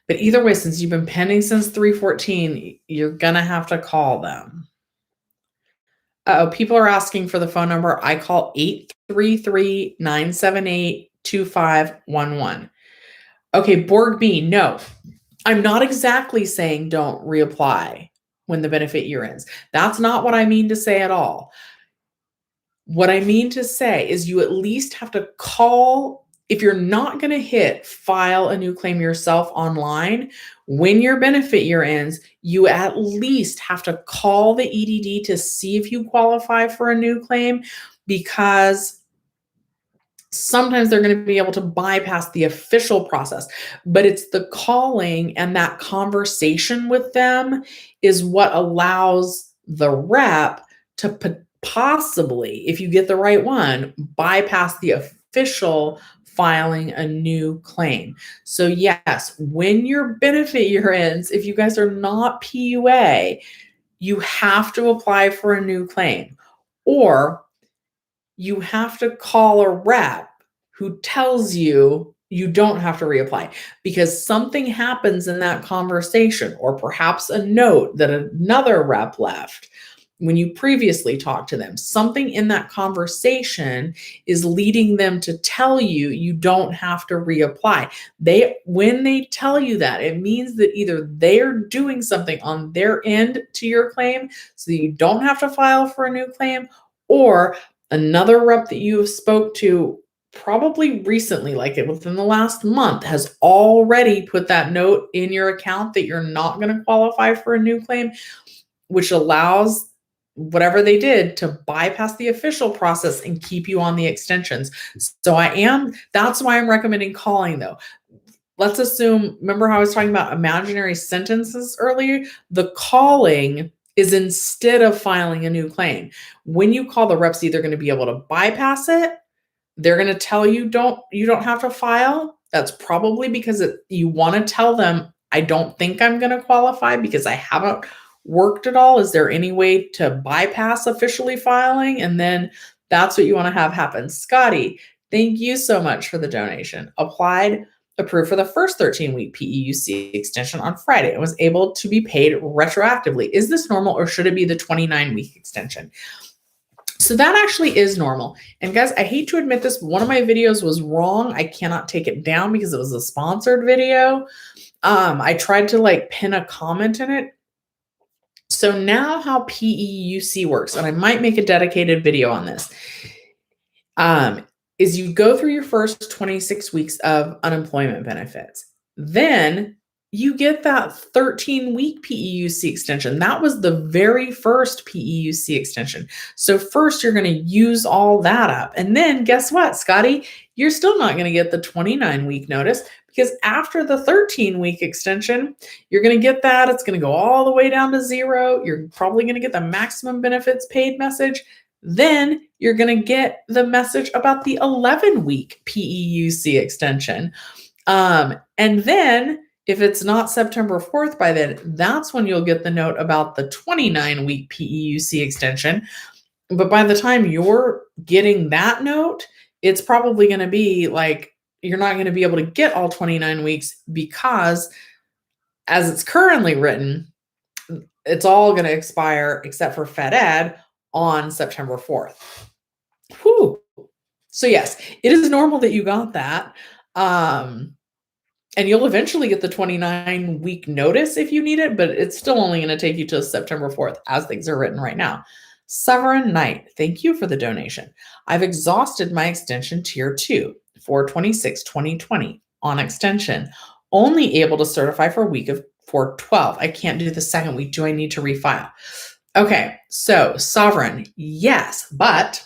either way, since you've been pending since 3/14, you're going to have to call them. People are asking for the phone number. I call 833-978-2511. Okay, Borg B, no. I'm not exactly saying don't reapply when the benefit year ends. That's not what I mean to say at all. What I mean to say is you at least have to call. If you're not going to hit file a new claim yourself online, when your benefit year ends, you at least have to call the EDD to see if you qualify for a new claim, because sometimes they're going to be able to bypass the official process. But it's the calling and that conversation with them is what allows the rep to possibly, if you get the right one, bypass the official filing a new claim. So yes, when your benefit year ends, if you guys are not PUA, you have to apply for a new claim, or you have to call a rep who tells you you don't have to reapply, because something happens in that conversation, or perhaps a note that another rep left when you previously talked to them. Something in that conversation is leading them to tell you you don't have to reapply. When they tell you that, it means that either they're doing something on their end to your claim so that you don't have to file for a new claim, or another rep that you have spoke to probably recently, like within the last month, has already put that note in your account that you're not going to qualify for a new claim, which allows whatever they did to bypass the official process and keep you on the extensions. So that's why I'm recommending calling though. Let's assume, remember how I was talking about imaginary sentences earlier? The calling is instead of filing a new claim. When you call, the rep's either going to be able to bypass it. They're going to tell you you don't have to file. That's probably because you want to tell them, I don't think I'm going to qualify because I haven't worked at all. Is there any way to bypass officially filing? And then that's what you want to have happen. Scotty, thank you so much for the donation. Approved for the first 13-week PEUC extension on Friday and was able to be paid retroactively. Is this normal, or should it be the 29-week extension? So that actually is normal. And guys, I hate to admit this, but one of my videos was wrong. I cannot take it down because it was a sponsored video. I tried to pin a comment in it. So now how PEUC works, and I might make a dedicated video on this, is you go through your first 26 weeks of unemployment benefits. Then you get that 13-week PEUC extension. That was the very first PEUC extension. So first you're going to use all that up. And then guess what, Scotty? You're still not going to get the 29-week notice, because after the 13-week extension, you're going to get that. It's going to go all the way down to 0. You're probably going to get the maximum benefits paid message. Then you're going to get the message about the 11-week PEUC extension. And then if it's not September 4th by then, that's when you'll get the note about the 29-week PEUC extension. But by the time you're getting that note, it's probably going to be like, you're not going to be able to get all 29 weeks, because as it's currently written, it's all going to expire except for Fed Ed on September 4th. Whew. So yes, it is normal that you got that. And you'll eventually get the 29-week notice if you need it, but it's still only going to take you to September 4th as things are written right now. Sovereign Knight, thank you for the donation. I've exhausted my extension tier 2 for 26-2020 on extension. Only able to certify for a week of 4/12. I can't do the second week. Do I need to refile? Okay, so Sovereign, yes, but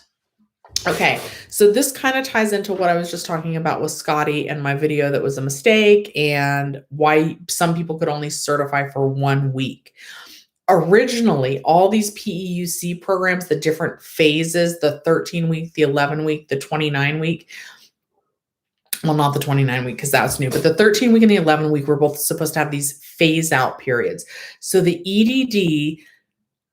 okay, so this kind of ties into what I was just talking about with Scotty and my video that was a mistake, and why some people could only certify for 1 week. Originally, all these PEUC programs, the different phases, the 13-week, the 11-week, the 29-week, well, not the 29-week because that's new, but the 13-week and the 11-week were both supposed to have these phase-out periods. So the EDD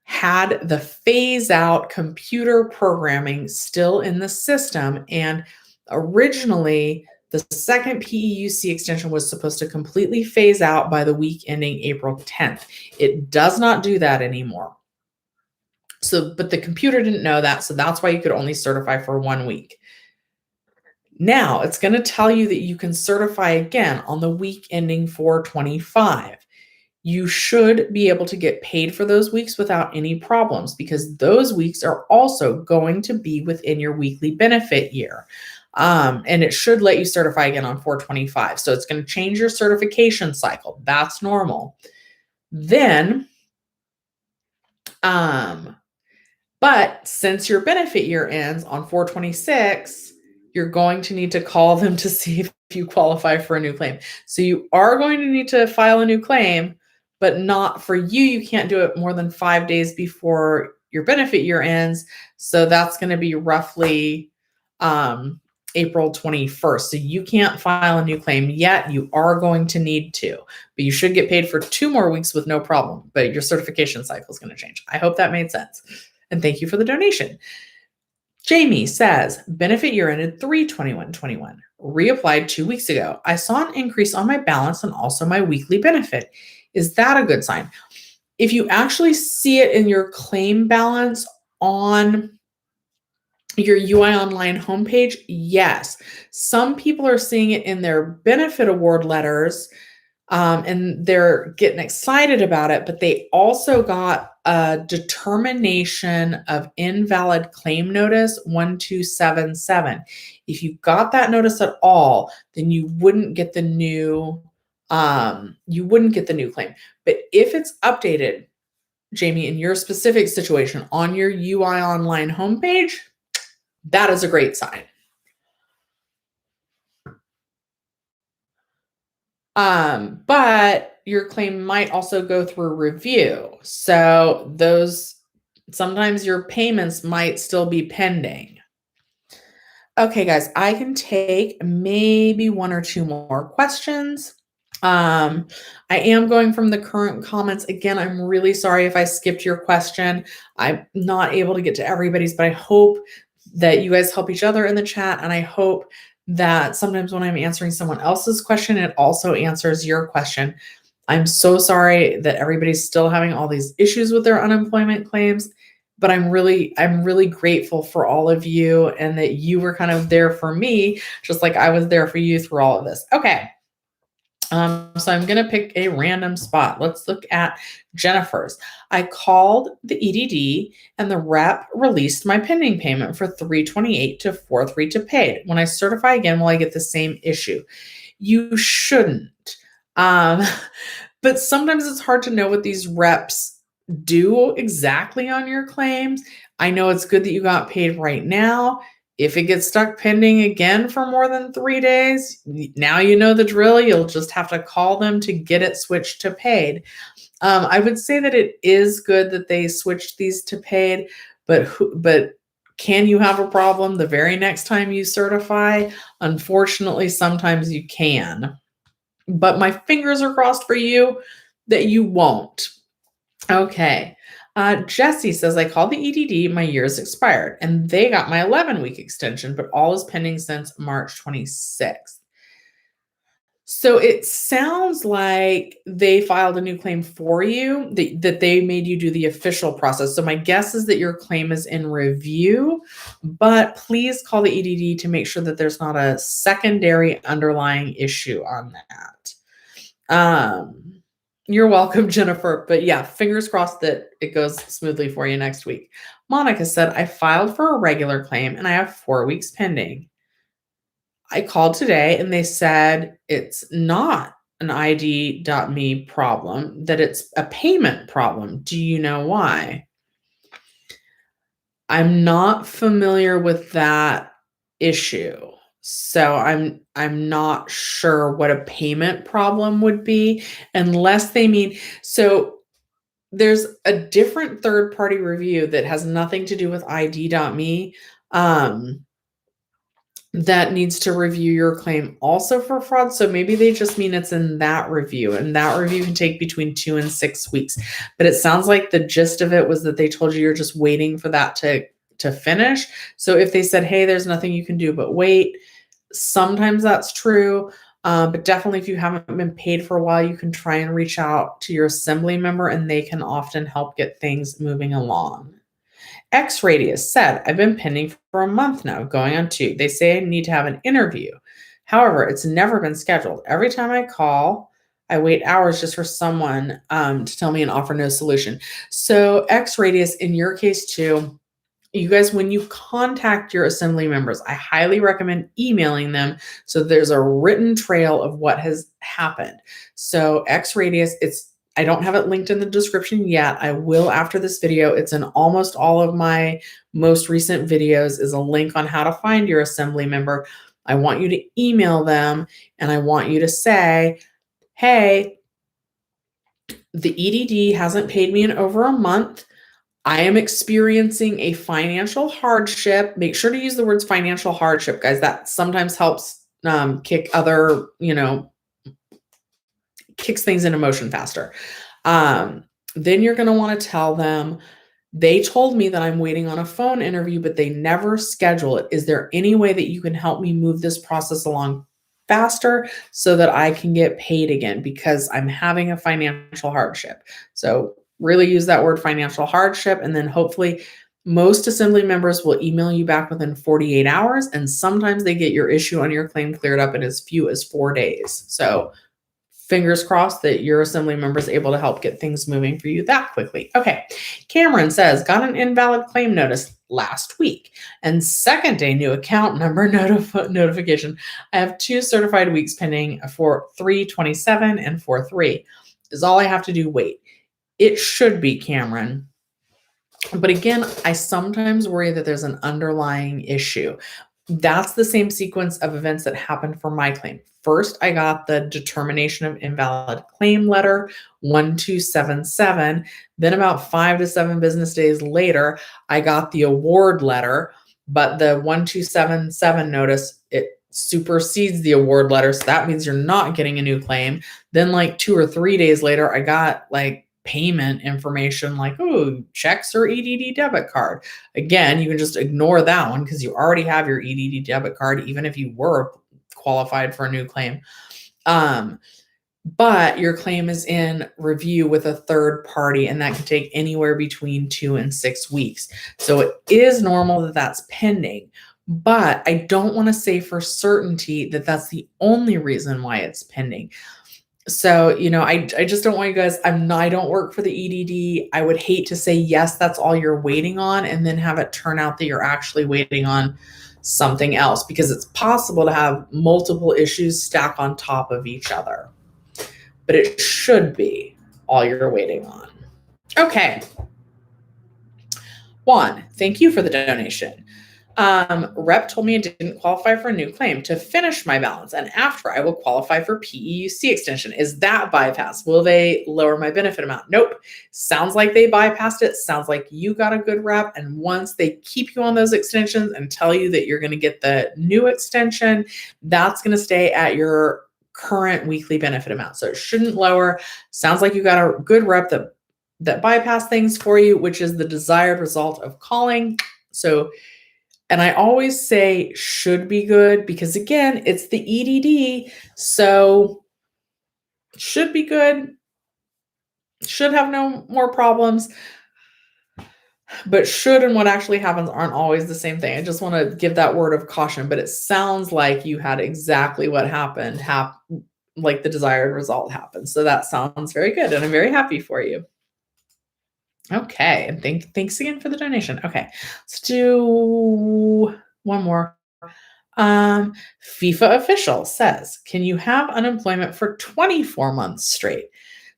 had the phase-out computer programming still in the system, and originally the second PEUC extension was supposed to completely phase out by the week ending April 10th. It does not do that anymore. So, but the computer didn't know that, so that's why you could only certify for 1 week. Now, it's going to tell you that you can certify again on the week ending 4/25. You should be able to get paid for those weeks without any problems, because those weeks are also going to be within your weekly benefit year. And it should let you certify again on 4/25. So it's going to change your certification cycle. That's normal. Then, but since your benefit year ends on 4/26, you're going to need to call them to see if you qualify for a new claim. So you are going to need to file a new claim, but not for you. You can't do it more than 5 days before your benefit year ends. So that's going to be roughly April 21st. So you can't file a new claim yet. You are going to need to, but you should get paid for 2 more weeks with no problem. But your certification cycle is going to change. I hope that made sense. And thank you for the donation. Jamie says, benefit year ended 3/21/21. Reapplied 2 weeks ago. I saw an increase on my balance and also my weekly benefit. Is that a good sign? If you actually see it in your claim balance on your UI Online homepage, yes. Some people are seeing it in their benefit award letters, and they're getting excited about it, but they also got a determination of invalid claim notice 1277. If you got that notice at all, then you wouldn't get the new claim. But if it's updated, Jamie, in your specific situation on your UI Online homepage, that is a great sign. But your claim might also go through review. So sometimes your payments might still be pending. Okay, guys, I can take maybe 1 or 2 more questions. I am going from the current comments. Again, I'm really sorry if I skipped your question. I'm not able to get to everybody's, but I hope that you guys help each other in the chat. And I hope that sometimes when I'm answering someone else's question, it also answers your question. I'm so sorry that everybody's still having all these issues with their unemployment claims, but I'm really grateful for all of you, and that you were kind of there for me, just like I was there for you through all of this. Okay. So I'm going to pick a random spot. Let's look at Jennifer's. I called the EDD and the rep released my pending payment for 328 to 43 to paid. When I certify again, will I get the same issue? You shouldn't. Um, but sometimes it's hard to know what these reps do exactly on your claims. I know it's good that you got paid right now. If it gets stuck pending again for more than 3 days, now you know the drill. You'll just have to call them to get it switched to paid. I would say that it is good that they switched these to paid, but can you have a problem the very next time you certify? Unfortunately, sometimes you can. But my fingers are crossed for you that you won't. Okay. Jesse says, I called the EDD, my year's expired, and they got my 11-week extension, but all is pending since March 26th. So it sounds like they filed a new claim for you, that they made you do the official process. So my guess is that your claim is in review, but please call the EDD to make sure that there's not a secondary underlying issue on that. You're welcome, Jennifer. But yeah, fingers crossed that it goes smoothly for you next week. Monica said, I filed for a regular claim and I have 4 weeks pending. I called today and they said it's not an ID.me problem, that it's a payment problem. Do you know why? I'm not familiar with that issue. So I'm not sure what a payment problem would be unless they mean, so there's a different third-party review that has nothing to do with ID.me that needs to review your claim also for fraud. So maybe they just mean it's in that review, and that review can take between 2 and 6 weeks. But it sounds like the gist of it was that they told you you're just waiting for that to finish. So if they said, hey, there's nothing you can do but wait, sometimes that's true. But definitely if you haven't been paid for a while, you can try and reach out to your assembly member and they can often help get things moving along. X Radius said, I've been pending for a month now, going on 2. They say I need to have an interview. However, it's never been scheduled. Every time I call, I wait hours just for someone to tell me and offer no solution. So X Radius, in your case too, you guys, when you contact your assembly members, I highly recommend emailing them so there's a written trail of what has happened. So X Radius, I don't have it linked in the description yet. I will after this video. It's in almost all of my most recent videos is a link on how to find your assembly member. I want you to email them and I want you to say, hey, the EDD hasn't paid me in over a month. I am experiencing a financial hardship. Make sure to use the words financial hardship, guys. That sometimes helps kick other, kicks things into motion faster. Then you're going to want to tell them, they told me that I'm waiting on a phone interview, but they never schedule it. Is there any way that you can help me move this process along faster so that I can get paid again because I'm having a financial hardship? So really use that word financial hardship. And then hopefully most assembly members will email you back within 48 hours. And sometimes they get your issue on your claim cleared up in as few as 4 days. So fingers crossed that your assembly member is able to help get things moving for you that quickly. Okay. Cameron says, got an invalid claim notice last week and second day new account number notification. I have 2 certified weeks pending for 3/27 and 4/3. Is all I have to do wait? It should be, Cameron. But again, I sometimes worry that there's an underlying issue. That's the same sequence of events that happened for my claim. First, I got the determination of invalid claim letter 1277. Then about 5 to 7 business days later, I got the award letter, but the 1277 notice, it supersedes the award letter. So that means you're not getting a new claim. Then like 2 or 3 days later, I got like payment information like, oh, checks or EDD debit card. Again, you can just ignore that one because you already have your EDD debit card, even if you were qualified for a new claim. But your claim is in review with a third party, and that can take anywhere between 2 and 6 weeks. So it is normal that that's pending. But I don't want to say for certainty that that's the only reason why it's pending. So, I just don't want you guys, I don't work for the EDD. I would hate to say, yes, that's all you're waiting on, and then have it turn out that you're actually waiting on something else, because it's possible to have multiple issues stack on top of each other. But it should be all you're waiting on. Okay. Juan, thank you for the donation. Rep told me I didn't qualify for a new claim to finish my balance, and after I will qualify for PEUC extension. Is that bypass? Will they lower my benefit amount? Nope. Sounds like they bypassed it. Sounds like you got a good rep. And once they keep you on those extensions and tell you that you're going to get the new extension, that's going to stay at your current weekly benefit amount. So it shouldn't lower. Sounds like you got a good rep that bypass things for you, which is the desired result of calling. So, and I always say should be good, because again, it's the EDD. So should be good, should have no more problems, but should and what actually happens aren't always the same thing. I just want to give that word of caution, but it sounds like you had exactly what happened, like the desired result happened. So that sounds very good, and I'm very happy for you. Okay, and thanks again for the donation. Okay, let's do one more. FIFA official says, can you have unemployment for 24 months straight?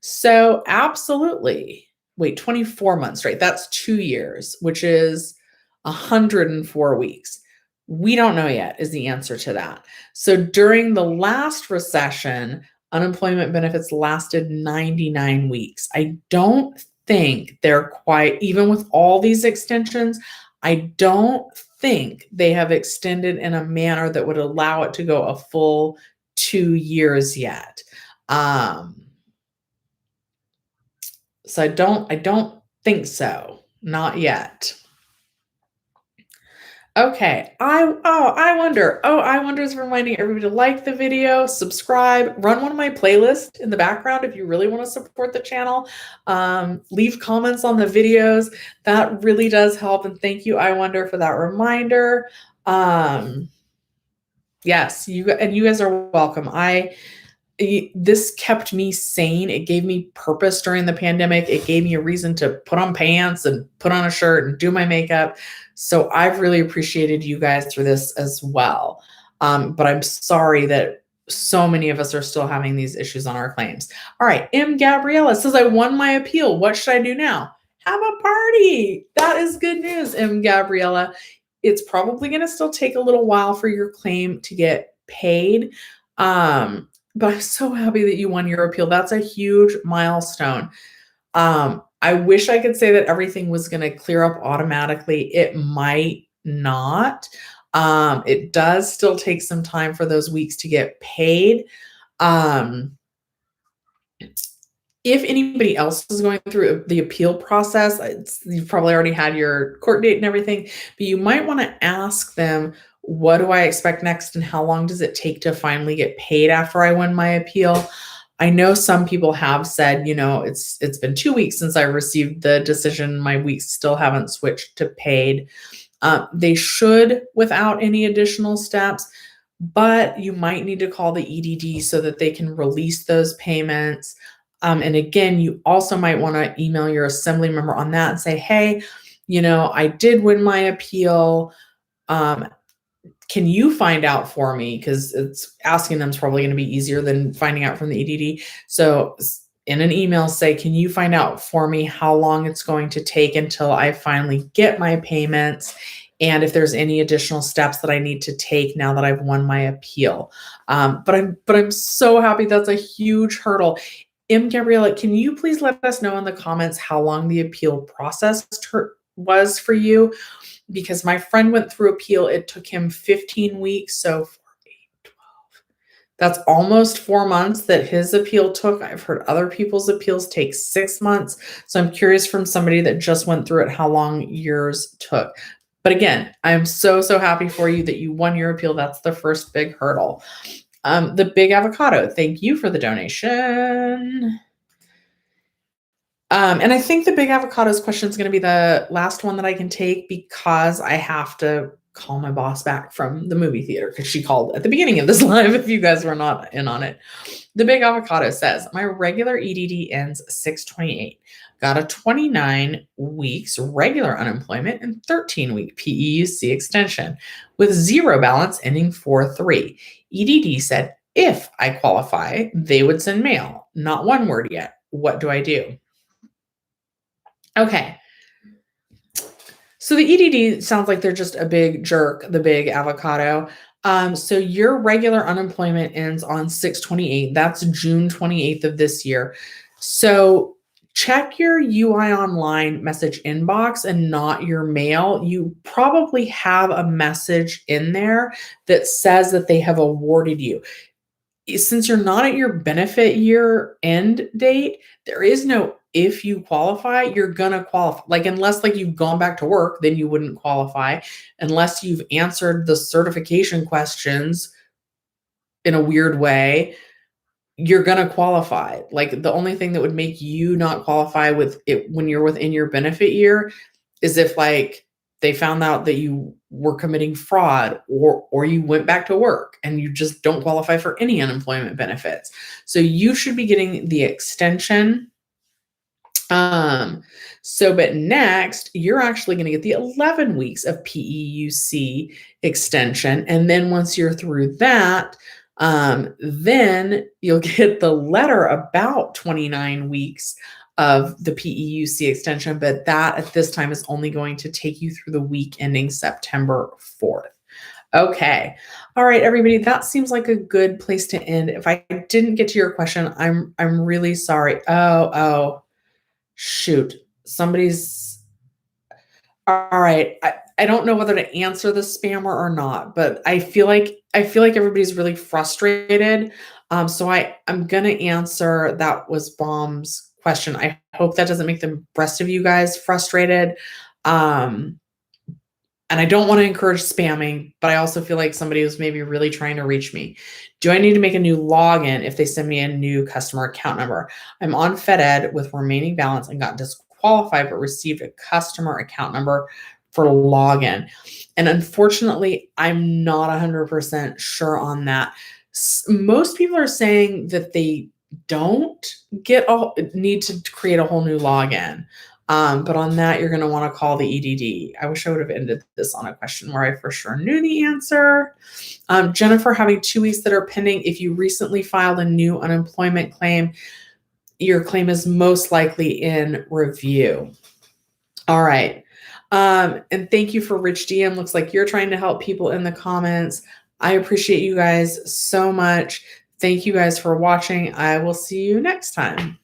So absolutely. Wait, 24 months straight. That's 2 years, which is 104 weeks. We don't know yet is the answer to that. So during the last recession, unemployment benefits lasted 99 weeks. I don't think they're quite, even with all these extensions, I don't think they have extended in a manner that would allow it to go a full 2 years yet. So I don't think so. Not yet. Okay. I Wonder is reminding everybody to like the video, subscribe, run one of my playlists in the background if you really want to support the channel. Leave comments on the videos. That really does help. And thank you, I Wonder, for that reminder. Yes, you guys are welcome. This kept me sane. It gave me purpose during the pandemic. It gave me a reason to put on pants and put on a shirt and do my makeup. So I've really appreciated you guys through this as well. But I'm sorry that so many of us are still having these issues on our claims. All right. M. Gabriella says, I won my appeal. What should I do now? Have a party. That is good news, M. Gabriella. It's probably going to still take a little while for your claim to get paid. But I'm so happy that you won your appeal. That's a huge milestone. I wish I could say that everything was going to clear up automatically. It might not. It does still take some time for those weeks to get paid. If anybody else is going through the appeal process, you've probably already had your court date and everything, but you might want to ask them, what do I expect next, and how long does it take to finally get paid after I win my appeal? I know some people have said, it's been 2 weeks since I received the decision. My weeks still haven't switched to paid. They should without any additional steps, but you might need to call the EDD so that they can release those payments. And again, you also might want to email your assembly member on that and say, hey, I did win my appeal. Can you find out for me? Because it's asking them is probably going to be easier than finding out from the EDD. So in an email, say, can you find out for me how long it's going to take until I finally get my payments? And if there's any additional steps that I need to take now that I've won my appeal. But I'm so happy. That's a huge hurdle. M. Gabriella, can you please let us know in the comments how long the appeal process was for you? Because my friend went through appeal. It took him 15 weeks. So 4, 8, 12. That's almost 4 months that his appeal took. I've heard other people's appeals take 6 months. So I'm curious from somebody that just went through it, how long yours took. But again, I'm so happy for you that you won your appeal. That's the first big hurdle. The Big Avocado, thank you for the donation. And I think the Big Avocado's question is going to be the last one that I can take, because I have to call my boss back from the movie theater because she called at the beginning of this live if you guys were not in on it. The Big Avocado says, my regular EDD ends 6/28. Got a 29 weeks regular unemployment and 13-week PEUC extension with zero balance ending 4/3. EDD said, if I qualify, they would send mail. Not one word yet. What do I do? Okay. So the EDD sounds like they're just a big jerk, the Big Avocado. So your regular unemployment ends on 6/28. That's June 28th of this year. So check your UI Online message inbox and not your mail. You probably have a message in there that says that they have awarded you. Since you're not at your benefit year end date, there is no if you qualify, you're gonna qualify. Like unless like you've gone back to work, then you wouldn't qualify. Unless you've answered the certification questions in a weird way, you're gonna qualify. Like the only thing that would make you not qualify with it when you're within your benefit year is if like they found out that you were committing fraud or you went back to work and you just don't qualify for any unemployment benefits. So you should be getting the extension. But next you're actually going to get the 11 weeks of PEUC extension. And then once you're through that, then you'll get the letter about 29 weeks of the PEUC extension, but that at this time is only going to take you through the week ending September 4th. Okay. All right, everybody, that seems like a good place to end. If I didn't get to your question, I'm really sorry. Oh, shoot. Somebody's all right. I don't know whether to answer the spammer or not, but I feel like everybody's really frustrated. So I'm gonna answer that was Bomb's question. I hope that doesn't make the rest of you guys frustrated. And I don't want to encourage spamming, but I also feel like somebody was maybe really trying to reach me. Do I need to make a new login if they send me a new customer account number? I'm on FedEd with remaining balance and got disqualified, but received a customer account number for login. And unfortunately, I'm not 100% sure on that. Most people are saying that they don't need to create a whole new login. But on that, you're going to want to call the EDD. I wish I would have ended this on a question where I for sure knew the answer. Jennifer, having 2 weeks that are pending. If you recently filed a new unemployment claim, your claim is most likely in review. All right. And thank you for Rich DM. Looks like you're trying to help people in the comments. I appreciate you guys so much. Thank you guys for watching. I will see you next time.